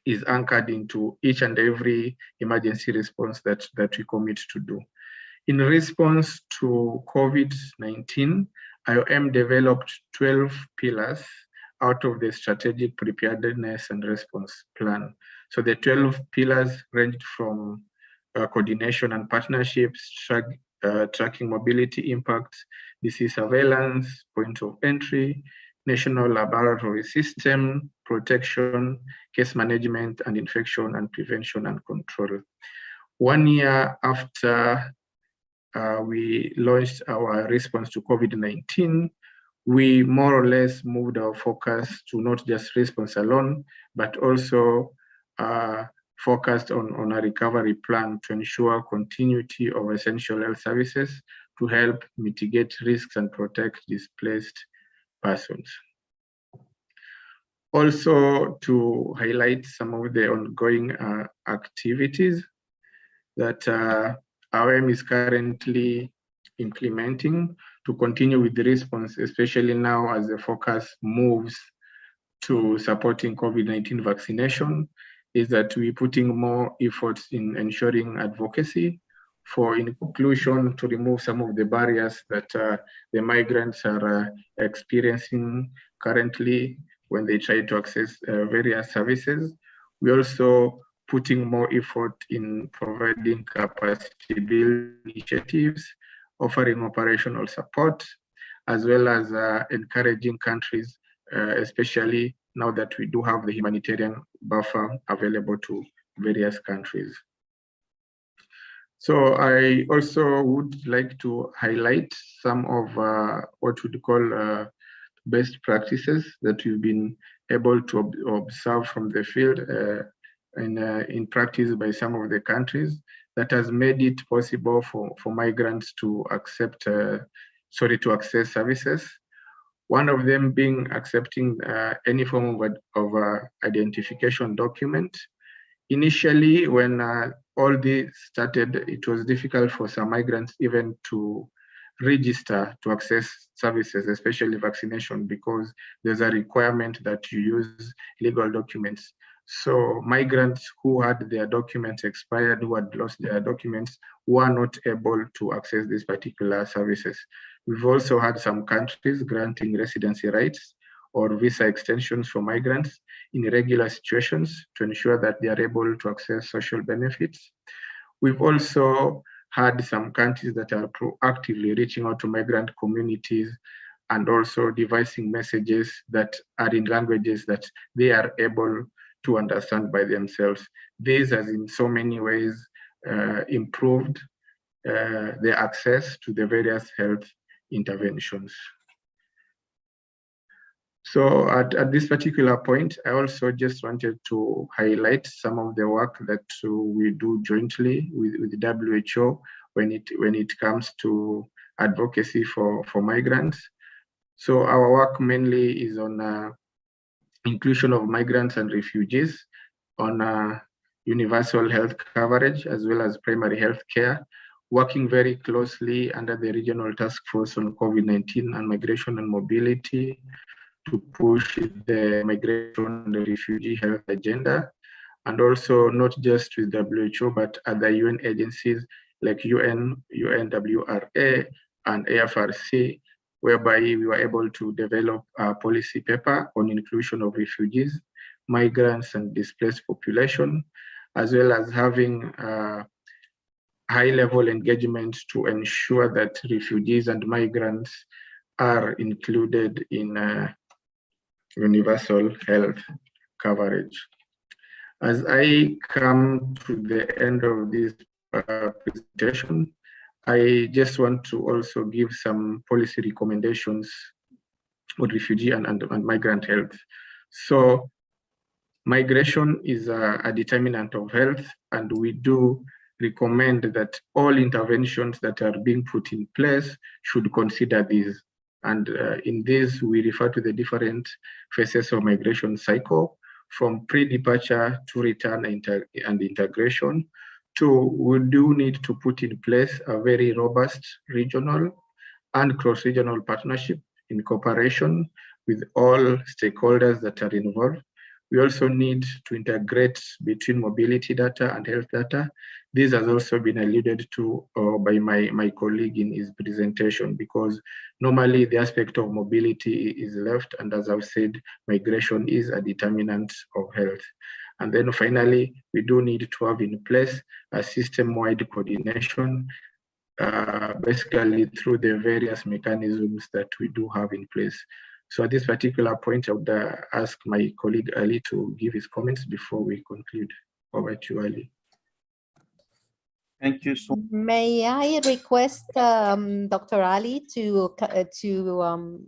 is anchored into each and every emergency response that we commit to do. In response to COVID-19, IOM developed 12 pillars out of the Strategic Preparedness and Response Plan. So the 12 pillars ranged from coordination and partnerships, tracking mobility impacts, disease surveillance, point of entry, national laboratory system, protection, case management, and infection and prevention and control. 1 year after we launched our response to COVID-19, we more or less moved our focus to not just response alone, but also focused on a recovery plan to ensure continuity of essential health services to help mitigate risks and protect displaced persons. Also, to highlight some of the ongoing activities that IOM is currently implementing to continue with the response, especially now as the focus moves to supporting COVID-19 vaccination, is that we're putting more efforts in ensuring advocacy for inclusion to remove some of the barriers that the migrants are experiencing currently when they try to access various services. We're also putting more effort in providing capacity building initiatives, offering operational support, as well as encouraging countries, especially now that we do have the humanitarian buffer available to various countries. So I also would like to highlight some of what we'd call best practices that we've been able to observe from the field in practice by some of the countries that has made it possible for migrants to to access services. One of them being accepting any form of identification document. Initially, when all this started, it was difficult for some migrants even to register to access services, especially vaccination, because there's a requirement that you use legal documents. So migrants who had their documents expired, who had lost their documents, were not able to access these particular services. We've also had some countries granting residency rights or visa extensions for migrants in irregular situations to ensure that they are able to access social benefits. We've also had some countries that are proactively reaching out to migrant communities and also devising messages that are in languages that they are able to understand by themselves. This has in so many ways improved the access to the various health interventions. So at this particular point, I also just wanted to highlight some of the work that we do jointly with the WHO when it comes to advocacy for migrants. So our work mainly is on inclusion of migrants and refugees, on universal health coverage, as well as primary health care, working very closely under the Regional Task Force on COVID-19 and Migration and Mobility to push the migration and the refugee health agenda, and also not just with WHO, but other UN agencies like UN, UNWRA, and AFRC, whereby we were able to develop a policy paper on inclusion of refugees, migrants, and displaced population, as well as having high-level engagement to ensure that refugees and migrants are included in universal health coverage. As I come to the end of this presentation, I just want to also give some policy recommendations on refugee and migrant health. So migration is a determinant of health, and we do recommend that all interventions that are being put in place should consider these. And in this, we refer to the different phases of migration cycle, from pre-departure to return and integration, to we do need to put in place a very robust regional and cross-regional partnership in cooperation with all stakeholders that are involved. We also need to integrate between mobility data and health data. This has also been alluded to by my colleague in his presentation, because normally the aspect of mobility is left, and as I've said, migration is a determinant of health. And then finally, we do need to have in place a system-wide coordination, basically through the various mechanisms that we do have in place. So at this particular point, I would ask my colleague Ali to give his comments before we conclude. Over to you, Ali. Thank you so much. May I request Dr. Ali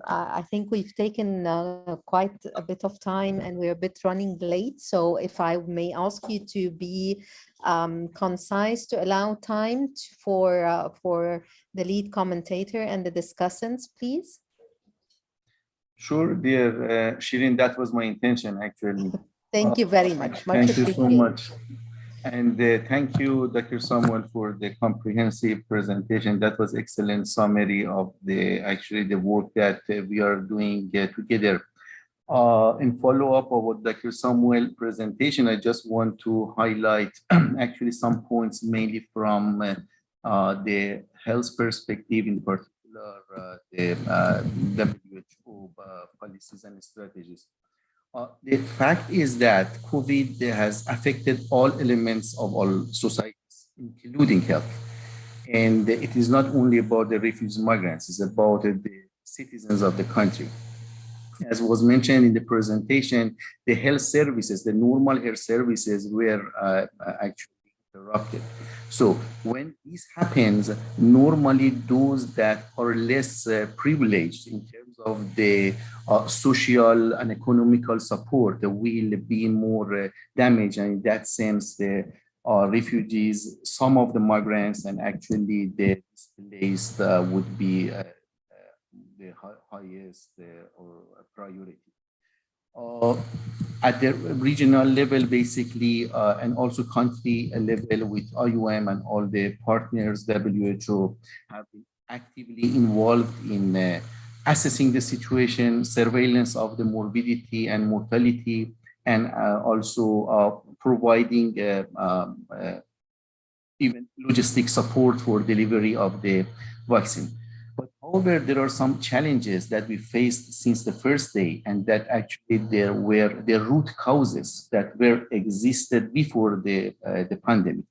I think we've taken quite a bit of time and we're a bit running late. So if I may ask you to be concise, to allow time for the lead commentator and the discussants, please. Sure, dear Shireen, that was my intention, actually. Thank you very much. Thank you so much. And thank you, Dr. Samuel, for the comprehensive presentation. That was excellent summary of the work that we are doing together. In follow-up of what Dr. Samuel presentation, I just want to highlight actually some points mainly from the health perspective, in particular the WHO policies and strategies. The fact is that COVID has affected all elements of all societies, including health. And it is not only about the refugees and migrants, it's about the citizens of the country. As was mentioned in the presentation, the health services, the normal health services were actually interrupted. So when this happens, normally those that are less privileged in terms of the social and economical support will be more damaged. And in that sense, the refugees, some of the migrants, and actually the displaced would be the highest priority. At the regional level, basically, and also country level with IOM and all the partners, WHO, have been actively involved in assessing the situation, surveillance of the morbidity and mortality, and also providing even logistic support for delivery of the vaccine. But however, there are some challenges that we faced since the first day, and that actually there were the root causes that were existed before the pandemic.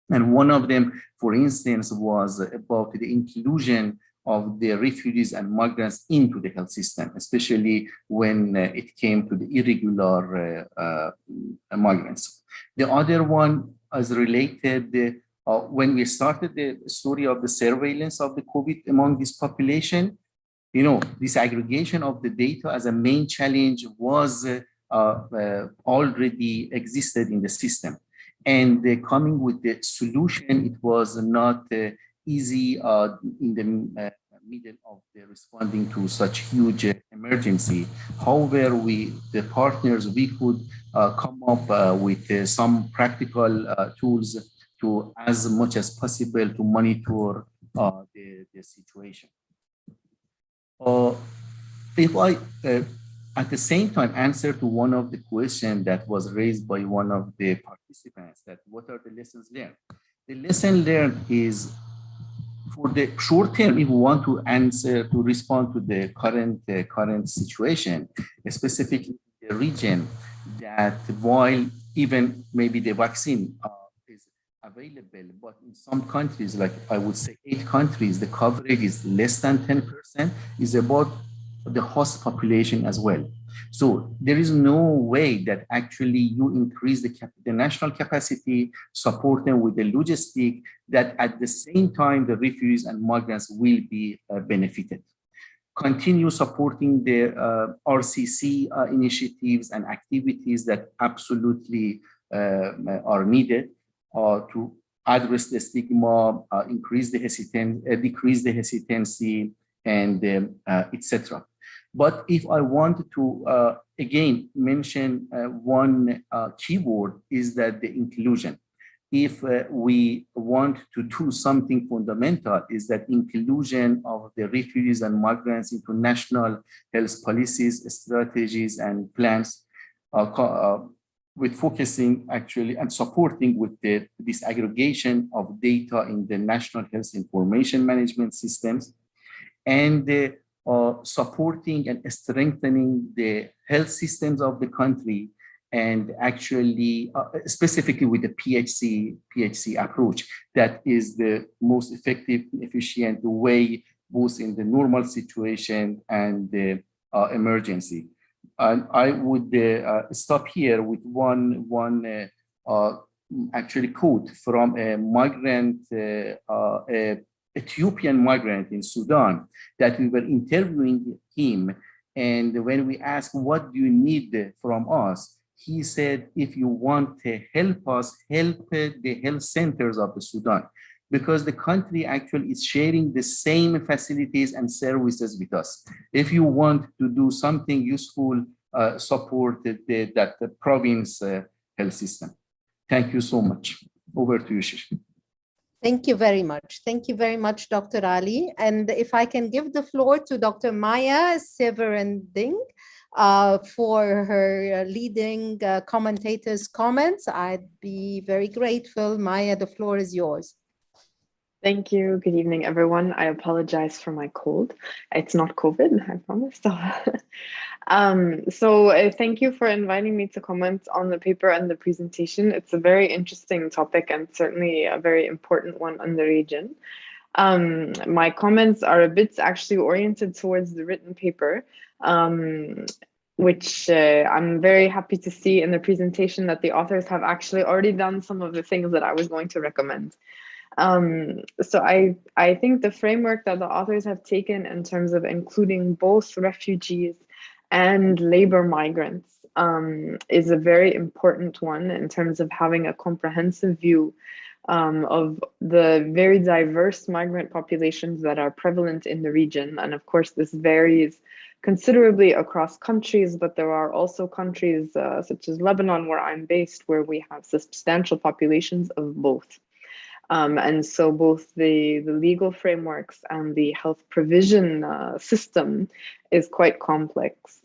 And one of them, for instance, was about the inclusion of the refugees and migrants into the health system, especially when it came to the irregular migrants. The other one is related when we started the story of the surveillance of the COVID among this population. You know, this aggregation of the data as a main challenge was already existed in the system. And coming with the solution, it was not easy in the middle of the responding to such huge emergency. However, the partners, we could come up with some practical tools to, as much as possible, to monitor the situation. If I, at the same time, answer to one of the questions that was raised by one of the participants, that what are the lessons learned? The lesson learned is, for the short term, if we want to answer, to respond to the current situation, specifically the region, that while even maybe the vaccine is available, but in some countries, like I would say 8 countries, the coverage is less than 10%, is about the host population as well. So there is no way that actually you increase the national capacity, support them with the logistic, that at the same time the refugees and migrants will be benefited. Continue supporting the RCC initiatives and activities that absolutely are needed to address the stigma, decrease the hesitancy, and etc. But if I wanted to again mention one keyword, is that the inclusion. If we want to do something fundamental, is that inclusion of the refugees and migrants into national health policies, strategies, and plans, with focusing actually and supporting with the disaggregation of data in the national health information management systems, and supporting and strengthening the health systems of the country, and actually specifically with the PHC approach, that is the most effective, efficient way, both in the normal situation and the emergency. And I would stop here with one actually quote from a migrant, Ethiopian migrant in Sudan, that we were interviewing him. And when we asked, what do you need from us? He said, if you want to help us, help the health centers of the Sudan, because the country actually is sharing the same facilities and services with us. If you want to do something useful, support the province health system. Thank you so much. Over to you, Shish. Thank you very much. Thank you very much, Dr. Ali. And if I can give the floor to Dr. Maya Severending for her leading commentators' comments, I'd be very grateful. Maya, the floor is yours. Thank you. Good evening, everyone. I apologize for my cold. It's not COVID, I promise. So thank you for inviting me to comment on the paper and the presentation. It's a very interesting topic and certainly a very important one in the region. My comments are a bit actually oriented towards the written paper, which I'm very happy to see in the presentation that the authors have actually already done some of the things that I was going to recommend. So I think the framework that the authors have taken in terms of including both refugees and labor migrants is a very important one in terms of having a comprehensive view of the very diverse migrant populations that are prevalent in the region. And of course, this varies considerably across countries, but there are also countries such as Lebanon, where I'm based, where we have substantial populations of both. And so both the legal frameworks and the health provision system is quite complex.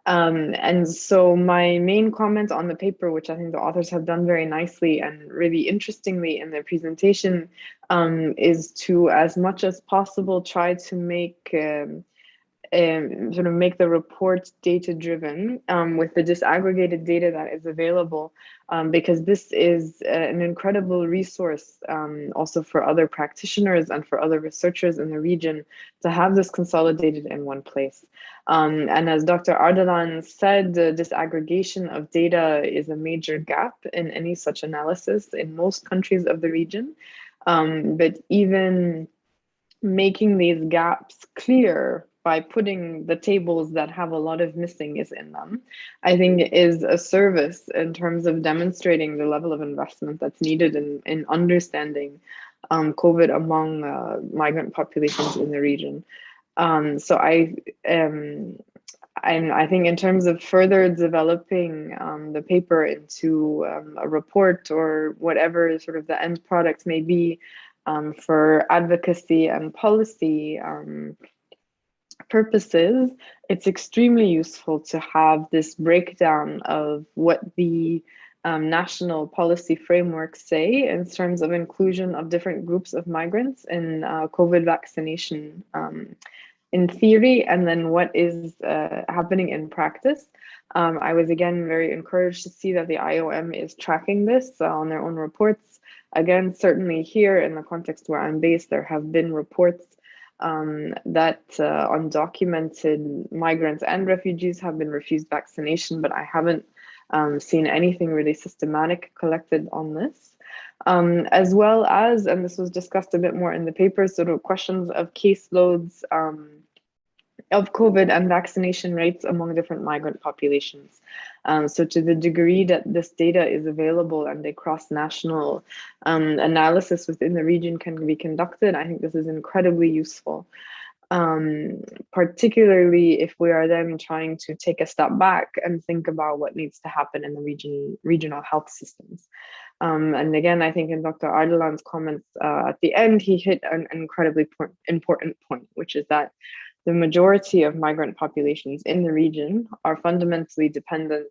And so my main comment on the paper, which I think the authors have done very nicely and really interestingly in their presentation, is to, as much as possible, try to make sort of make the report data-driven with the disaggregated data that is available, because this is an incredible resource also for other practitioners and for other researchers in the region to have this consolidated in one place. And as Dr. Ardalan said, the disaggregation of data is a major gap in any such analysis in most countries of the region. But even making these gaps clear by putting the tables that have a lot of missing in them, I think is a service in terms of demonstrating the level of investment that's needed in understanding COVID among migrant populations in the region. So I think in terms of further developing the paper into a report or whatever sort of the end product may be, for advocacy and policy purposes, it's extremely useful to have this breakdown of what the national policy frameworks say in terms of inclusion of different groups of migrants in COVID vaccination in theory, and then what is happening in practice. I was again very encouraged to see that the IOM is tracking this on their own reports. Again, certainly here in the context where I'm based, there have been reports that undocumented migrants and refugees have been refused vaccination, but I haven't seen anything really systematic collected on this. As well as, and this was discussed a bit more in the paper, sort of questions of caseloads of COVID and vaccination rates among different migrant populations. So to the degree that this data is available and a cross-national analysis within the region can be conducted, I think this is incredibly useful. Particularly if we are then trying to take a step back and think about what needs to happen in the regional health systems. And again, I think in Dr. Ardalan's comments at the end, he hit an incredibly important point, which is that the majority of migrant populations in the region are fundamentally dependent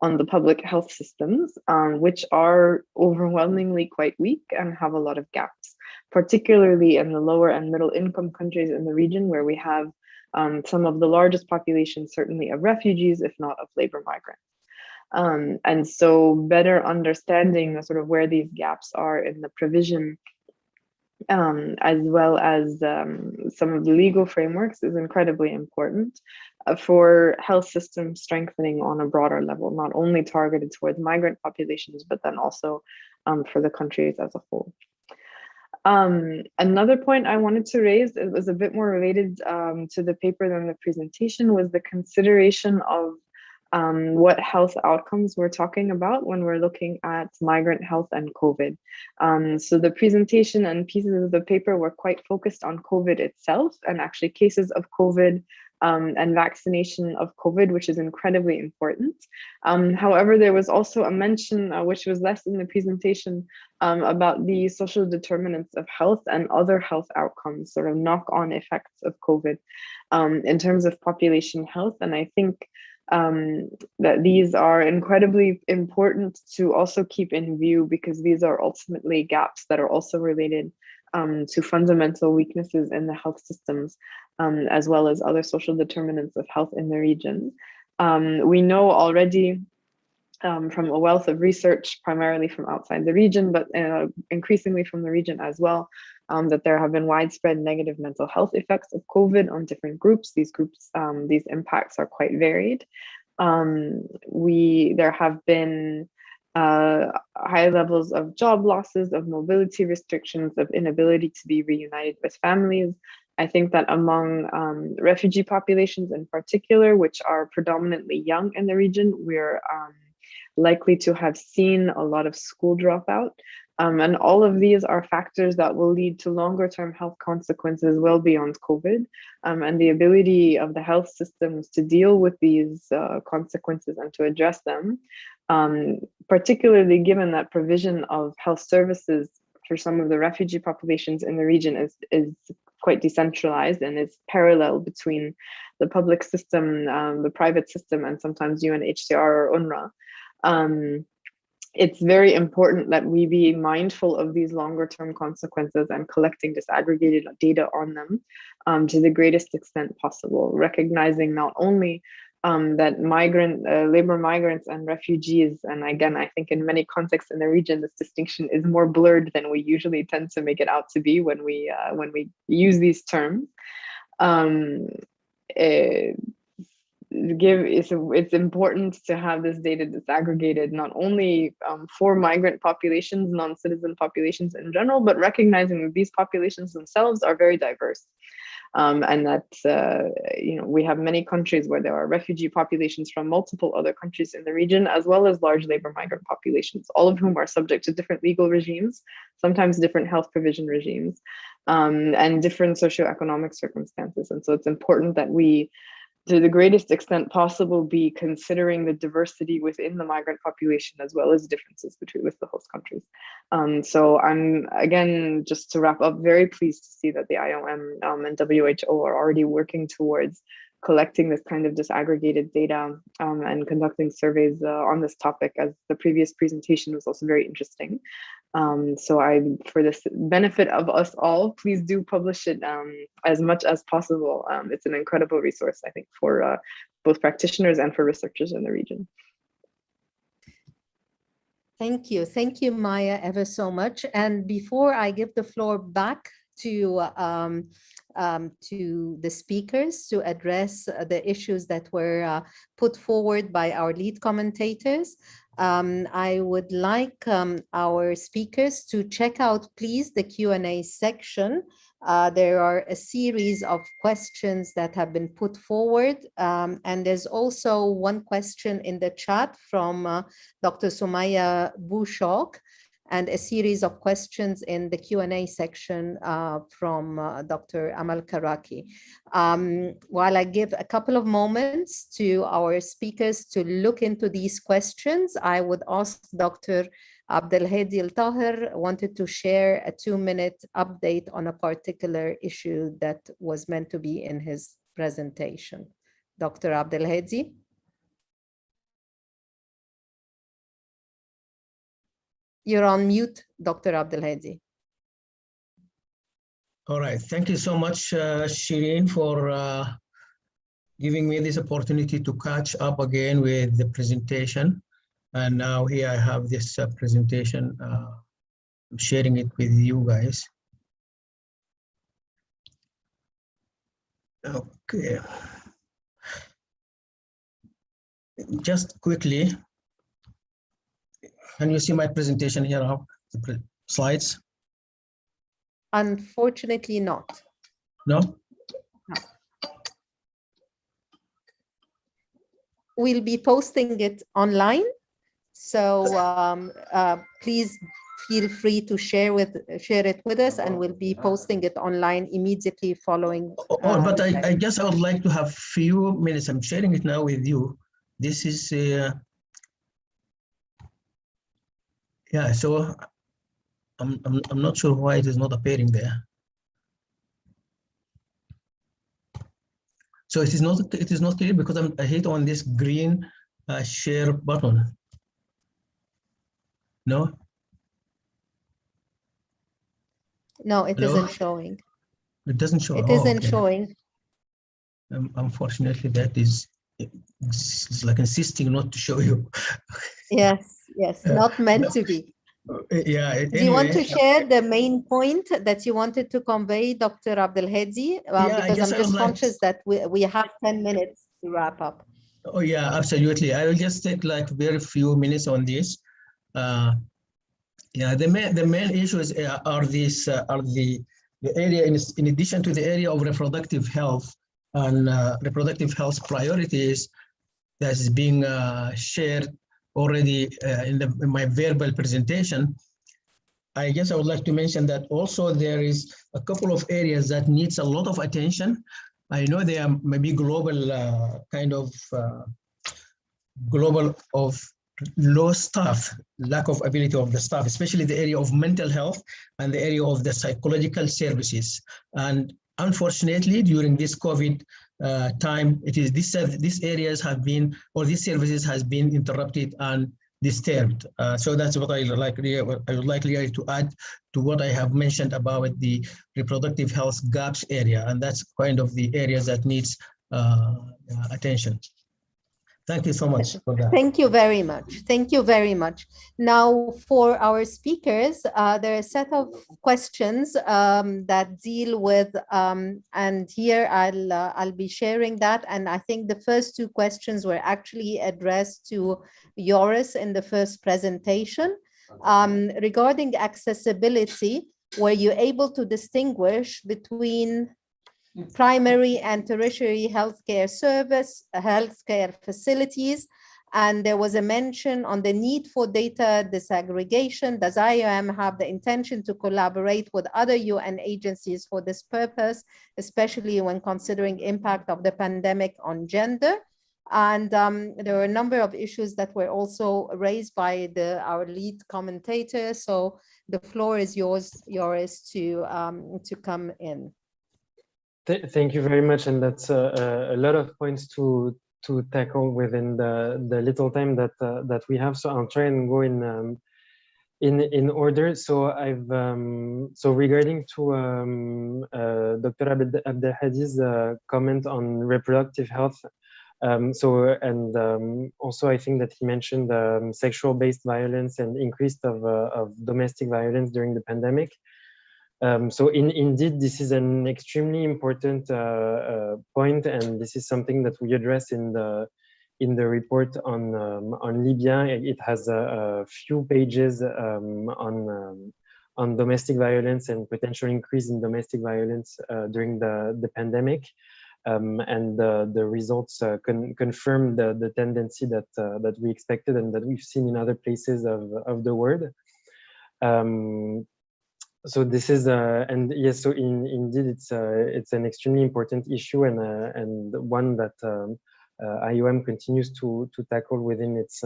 on the public health systems, which are overwhelmingly quite weak and have a lot of gaps, particularly in the lower and middle income countries in the region, where we have some of the largest populations, certainly of refugees, if not of labor migrants. And so better understanding the sort of where these gaps are in the provision, as well as some of the legal frameworks, is incredibly important for health system strengthening on a broader level, not only targeted towards migrant populations, but then also for the countries as a whole. Another point I wanted to raise, it was a bit more related to the paper than the presentation, was the consideration of what health outcomes we're talking about when we're looking at migrant health and COVID. So the presentation and pieces of the paper were quite focused on COVID itself and actually cases of COVID and vaccination of COVID, which is incredibly important. However, there was also a mention, which was less in the presentation, about the social determinants of health and other health outcomes, sort of knock-on effects of COVID in terms of population health. And I think that these are incredibly important to also keep in view, because these are ultimately gaps that are also related to fundamental weaknesses in the health systems, as well as other social determinants of health in the region. We know already from a wealth of research, primarily from outside the region, but increasingly from the region as well, that there have been widespread negative mental health effects of COVID on different groups. These impacts are quite varied. There have been high levels of job losses, of mobility restrictions, of inability to be reunited with families. I think that among refugee populations in particular, which are predominantly young in the region, we're likely to have seen a lot of school dropout. And all of these are factors that will lead to longer term health consequences well beyond COVID. And the ability of the health systems to deal with these consequences and to address them, particularly given that provision of health services for some of the refugee populations in the region is quite decentralized and is parallel between the public system, the private system, and sometimes UNHCR or UNRWA. It's very important that we be mindful of these longer term consequences and collecting disaggregated data on them to the greatest extent possible, recognizing not only that labor migrants and refugees, and again, I think in many contexts in the region, this distinction is more blurred than we usually tend to make it out to be when we use these terms. It's important to have this data disaggregated, not only for migrant populations, non-citizen populations in general, but recognizing that these populations themselves are very diverse. And that we have many countries where there are refugee populations from multiple other countries in the region, as well as large labor migrant populations, all of whom are subject to different legal regimes, sometimes different health provision regimes, and different socioeconomic circumstances. And so it's important that we, to the greatest extent possible, be considering the diversity within the migrant population as well as differences with the host countries. So I'm, again, just to wrap up, very pleased to see that the IOM and WHO are already working towards collecting this kind of disaggregated data and conducting surveys on this topic, as the previous presentation was also very interesting. So for this benefit of us all, please do publish it as much as possible. It's an incredible resource, I think, for both practitioners and for researchers in the region. Thank you, Maya, ever so much. And before I give the floor back to the speakers to address the issues that were put forward by our lead commentators, I would like our speakers to check out, please, the Q&A section. There are a series of questions that have been put forward, and there's also one question in the chat from Dr. Sumaya Bouchok, and a series of questions in the Q&A section from Dr. Amal Karaki. While I give a couple of moments to our speakers to look into these questions, I would ask Dr. Abdelhadi Al-Tahir wanted to share a 2-minute update on a particular issue that was meant to be in his presentation. Dr. Abdelhadi. You're on mute, Dr. Abdelhadi. All right, thank you so much, Shireen, for giving me this opportunity to catch up again with the presentation. And now here I have this presentation, I'm sharing it with you guys. Okay. Just quickly, can you see my presentation here, the slides? Unfortunately not. No? No. We'll be posting it online. So please feel free to share it with us, and we'll be posting it online immediately following. But I guess I would like to have few minutes. I'm sharing it now with you. This is yeah, so I'm not sure why it is not appearing there. So it is not clear because I hit on this green share button. No? No, it isn't showing. It doesn't show. It isn't showing. Unfortunately, that is it's like insisting not to show you. Yes, not meant to be. Yeah. Anyway, do you want to share the main point that you wanted to convey, Dr. Abdelhadi? Because I'm just conscious that we have 10 minutes to wrap up. Oh yeah, absolutely. I will just take like very few minutes on this. Yeah, the main issues are the area in addition to the area of reproductive health and reproductive health priorities that is being shared already in my verbal presentation. I guess I would like to mention that also there is a couple of areas that needs a lot of attention. I know they are maybe global global of low staff, lack of ability of the staff, especially the area of mental health and the area of the psychological services. And unfortunately, during this COVID time, it is these areas have been, or these services has been interrupted and disturbed. So that's what I would like to add to what I have mentioned about the reproductive health gaps area, and that's kind of the areas that needs attention. Thank you so much for that. Thank you very much. Thank you very much. Now, for our speakers, there are a set of questions that deal with, and here I'll be sharing that. And I think the first two questions were actually addressed to Joris in the first presentation. Regarding accessibility, were you able to distinguish between primary and tertiary healthcare healthcare facilities? And there was a mention on the need for data disaggregation. Does IOM have the intention to collaborate with other UN agencies for this purpose, especially when considering impact of the pandemic on gender? And there were a number of issues that were also raised by our lead commentator. So the floor is yours, Joris, to come in. Thank you very much, and that's a lot of points to tackle within the little time that we have. So I'll try and go in order. So so regarding to Dr. Abdelhadi's comment on reproductive health. Also I think that he mentioned sexual-based violence and increase of domestic violence during the pandemic. So indeed, this is an extremely important point, and this is something that we address in the report on Libya. It has a few pages on domestic violence and potential increase in domestic violence during the pandemic, and the results confirm the tendency that we expected and that we've seen in other places of the world. So this is and yes, so indeed it's an extremely important issue, and one that IOM continues to tackle within its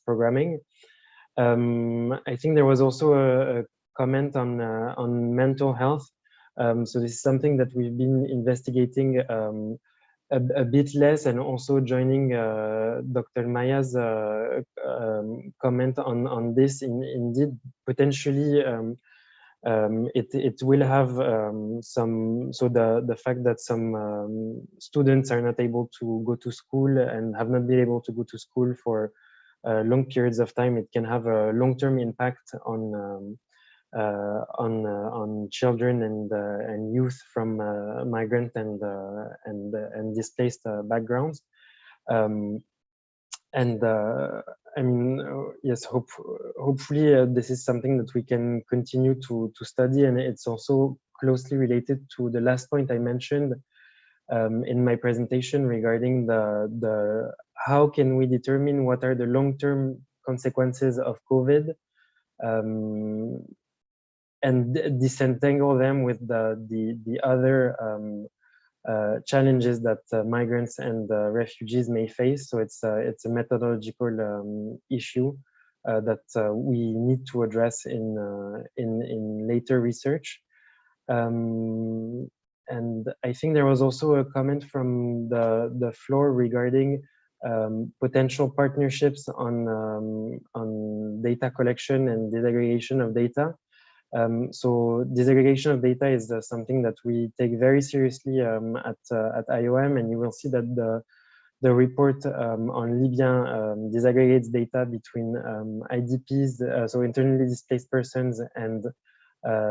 programming. I think there was also a comment on mental health. So this is something that we've been investigating a bit less, and also joining Dr. Maya's comment on this. Indeed, potentially. It will have the fact that some students are not able to go to school and have not been able to go to school for long periods of time. It can have a long-term impact on children and youth from migrant and displaced backgrounds. I mean, yes, hopefully this is something that we can continue to study, and it's also closely related to the last point I mentioned in my presentation regarding the how can we determine what are the long-term consequences of COVID, and disentangle them with the other challenges that migrants and refugees may face. So it's a methodological issue that we need to address in later research. And I think there was also a comment from the floor regarding potential partnerships on data collection and disaggregation of data. So disaggregation of data is something that we take very seriously at IOM, and you will see that the report on Libya disaggregates data between IDPs, so internally displaced persons, and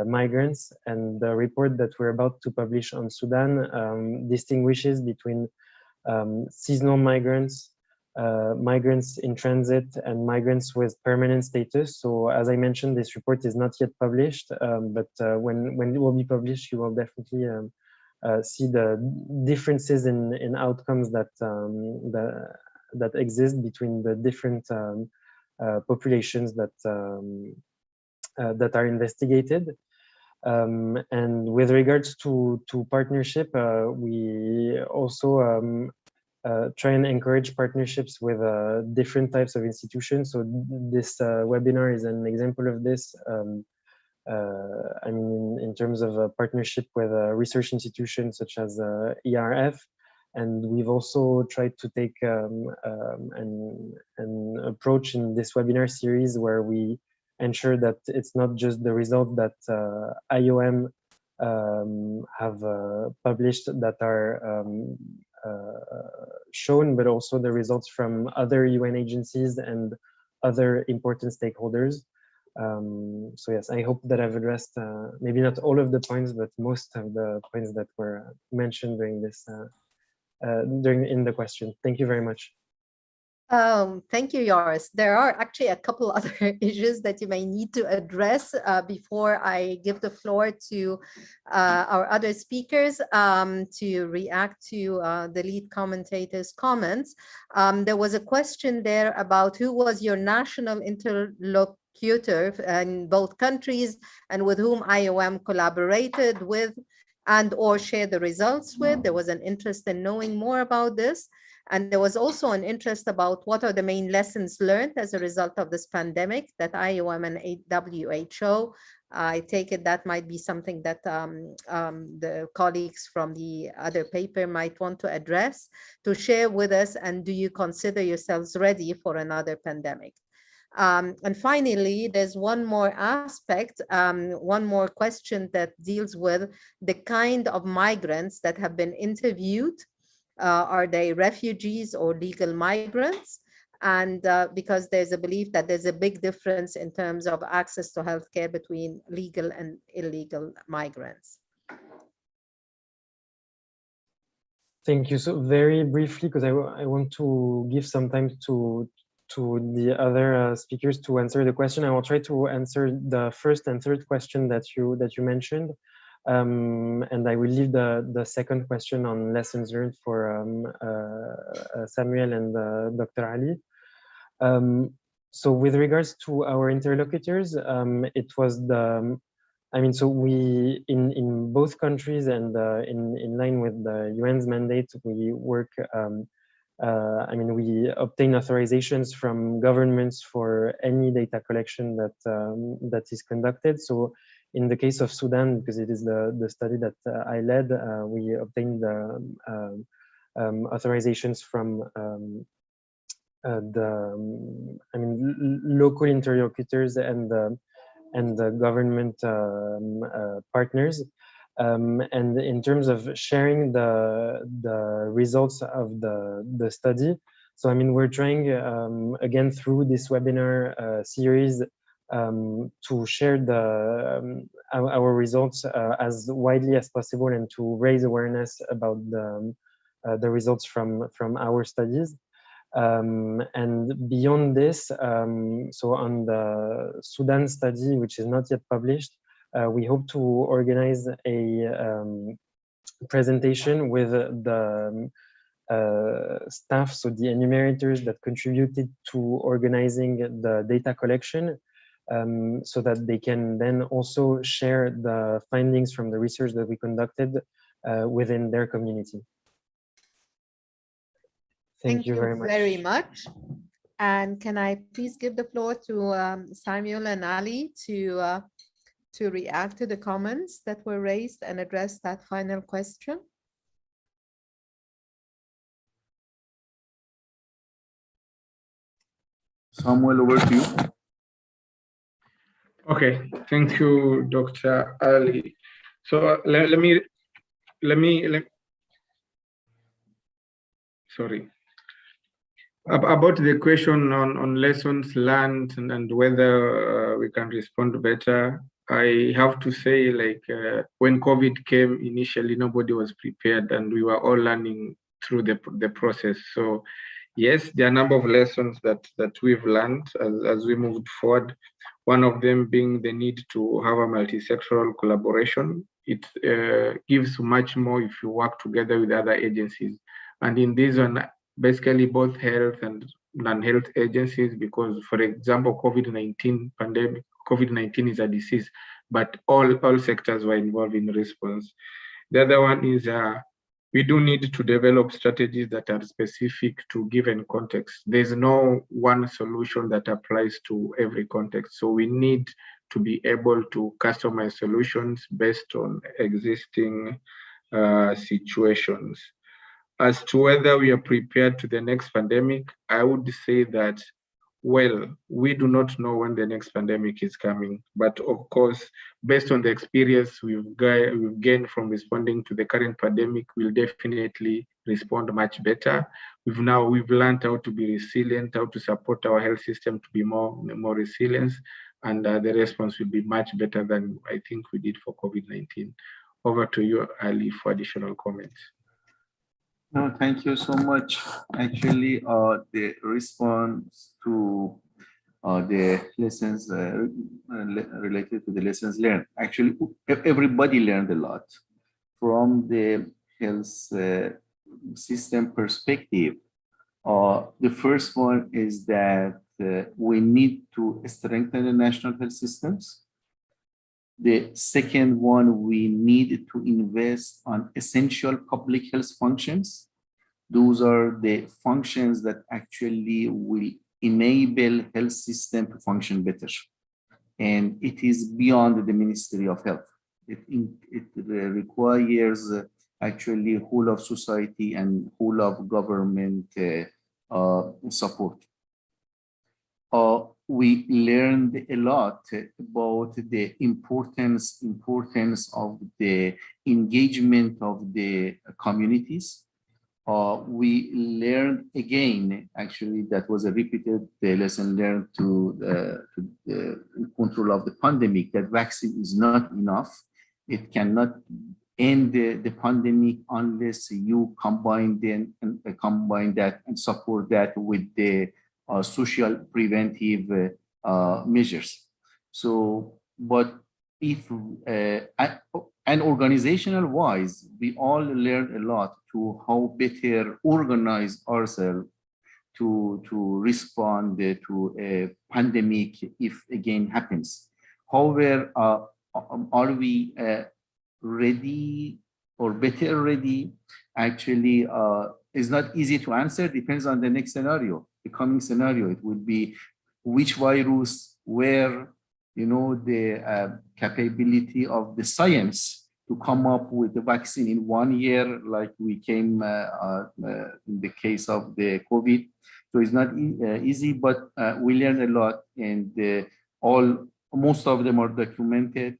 migrants. And the report that we're about to publish on Sudan distinguishes between seasonal migrants, migrants in transit and migrants with permanent status. So as I mentioned, this report is not yet published, but when it will be published, you will definitely see the differences in outcomes that that exist between the different populations that that are investigated. And with regards to partnership, we also try and encourage partnerships with different types of institutions. So this webinar is an example of this. I mean, in terms of a partnership with research institutions such as ERF, and we've also tried to take an approach in this webinar series where we ensure that it's not just the result that IOM have published that are shown, but also the results from other UN agencies and other important stakeholders. So yes, I hope that I've addressed maybe not all of the points, but most of the points that were mentioned during this in the question. Thank you very much. Thank you, Joris. There are actually a couple other issues that you may need to address before I give the floor to our other speakers to react to the lead commentator's comments. There was a question there about who was your national interlocutor in both countries and with whom IOM collaborated with and or shared the results with. There was an interest in knowing more about this. And there was also an interest about what are the main lessons learned as a result of this pandemic that IOM and WHO. I take it that might be something that the colleagues from the other paper might want to address, to share with us. And do you consider yourselves ready for another pandemic? And finally, there's one more aspect, one more question that deals with the kind of migrants that have been interviewed. Are they refugees or legal migrants? And because there's a belief that there's a big difference in terms of access to healthcare between legal and illegal migrants. Thank you. So very briefly, because I want to give some time to the other speakers to answer the question. I will try to answer the first and third question that you mentioned. And I will leave the second question on lessons learned for Samuel and Dr. Ali. So with regards to our interlocutors, it was so we, in both countries and in line with the UN's mandate, we work, we obtain authorizations from governments for any data collection that is conducted. So in the case of Sudan, because it is the study that I led, we obtained authorizations from local interlocutors and the government partners. And in terms of sharing the results of the study, so we're trying again through this webinar series to share our results as widely as possible and to raise awareness about the results from our studies. And beyond this, so on the Sudan study, which is not yet published, we hope to organize a presentation with the staff, so the enumerators that contributed to organizing the data collection, so that they can then also share the findings from the research that we conducted within their community. Thank you very much. And can I please give the floor to Samuel and Ali to react to the comments that were raised and address that final question? Samuel, over to you. Okay, thank you, Dr. Ali. So let me sorry. About the question on lessons learned and whether we can respond better, I have to say, when COVID came initially, nobody was prepared and we were all learning through the process. So yes, there are a number of lessons that we've learned as we moved forward. One of them being the need to have a multi-sectoral collaboration. It gives much more if you work together with other agencies. And in this one, basically both health and non-health agencies, because for example, COVID-19 pandemic, COVID-19 is a disease, but all sectors were involved in response. The other one is we do need to develop strategies that are specific to given context. There's no one solution that applies to every context. So we need to be able to customize solutions based on existing situations. As to whether we are prepared to the next pandemic, I would say that, well, we do not know when the next pandemic is coming, but of course, based on the experience we've gained from responding to the current pandemic, we'll definitely respond much better. We've learned how to be resilient, how to support our health system to be more resilient, and the response will be much better than I think we did for COVID-19. Over to you, Ali, for additional comments. No, thank you so much. Actually, the response to the lessons related to the lessons learned. Actually, everybody learned a lot from the health system perspective. The first one is that we need to strengthen the national health systems. The second one, we need to invest on essential public health functions. Those are the functions that actually will enable health system to function better. And it is beyond the Ministry of Health. It requires actually whole of society and whole of government support. We learned a lot about the importance of the engagement of the communities. We learned again, actually, that was a repeated lesson learned to the control of the pandemic, that vaccine is not enough. It cannot end the pandemic unless you combine that and support that with the social preventive measures. So, but if and organizational wise, we all learned a lot to how better organize ourselves to respond to a pandemic if again happens. However, are we ready or better ready? Actually, it's not easy to answer. Depends on the next scenario. The coming scenario, it would be which virus, where, the capability of the science to come up with the vaccine in 1 year, like we came in the case of the COVID. So it's not easy, but we learned a lot, and most of them are documented,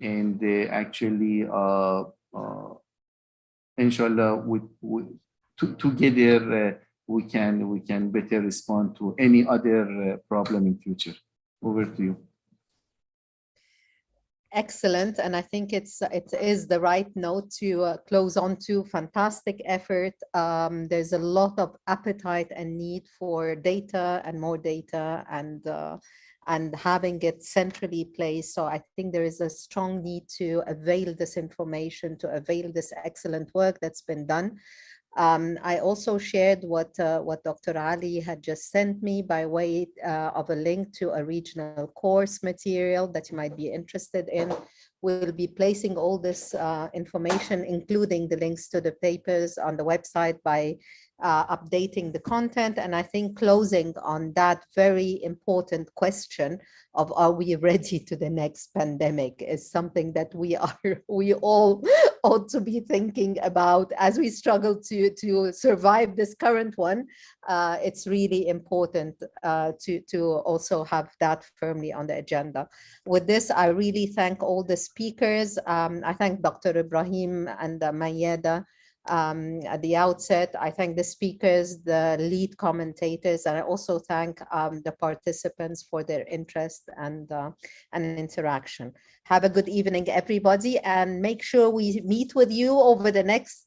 and actually, inshallah, together we can better respond to any other problem in future. Over to you. Excellent, and I think it is the right note to close on to. Fantastic effort. There's a lot of appetite and need for data and more data, and having it centrally placed. So I think there is a strong need to avail this information, to avail this excellent work that's been done. I also shared what Dr. Ali had just sent me by way of a link to a regional course material that you might be interested in. We'll be placing all this information, including the links to the papers, on the website by updating the content. And I think closing on that very important question of, are we ready to the next pandemic, is something that we all ought to be thinking about as we struggle to survive this current one. It's really important to also have that firmly on the agenda. With this, I really thank all the speakers. I thank Dr. Ibrahim and Mayeda at the outset. I thank the speakers, the lead commentators, and I also thank the participants for their interest and interaction. Have a good evening, everybody, and make sure we meet with you over the next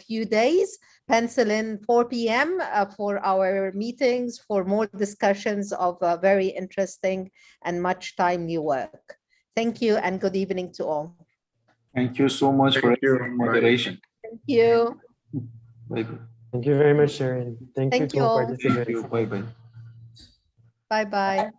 few days. Pencil in 4 p.m. For our meetings, for more discussions of very interesting and much timely work. Thank you and good evening to all. Thank you so much for your moderation. Thank you. Bye-bye. Thank you very much, Sharon. Thank you to all participants. Thank you. Bye-bye. Bye-bye.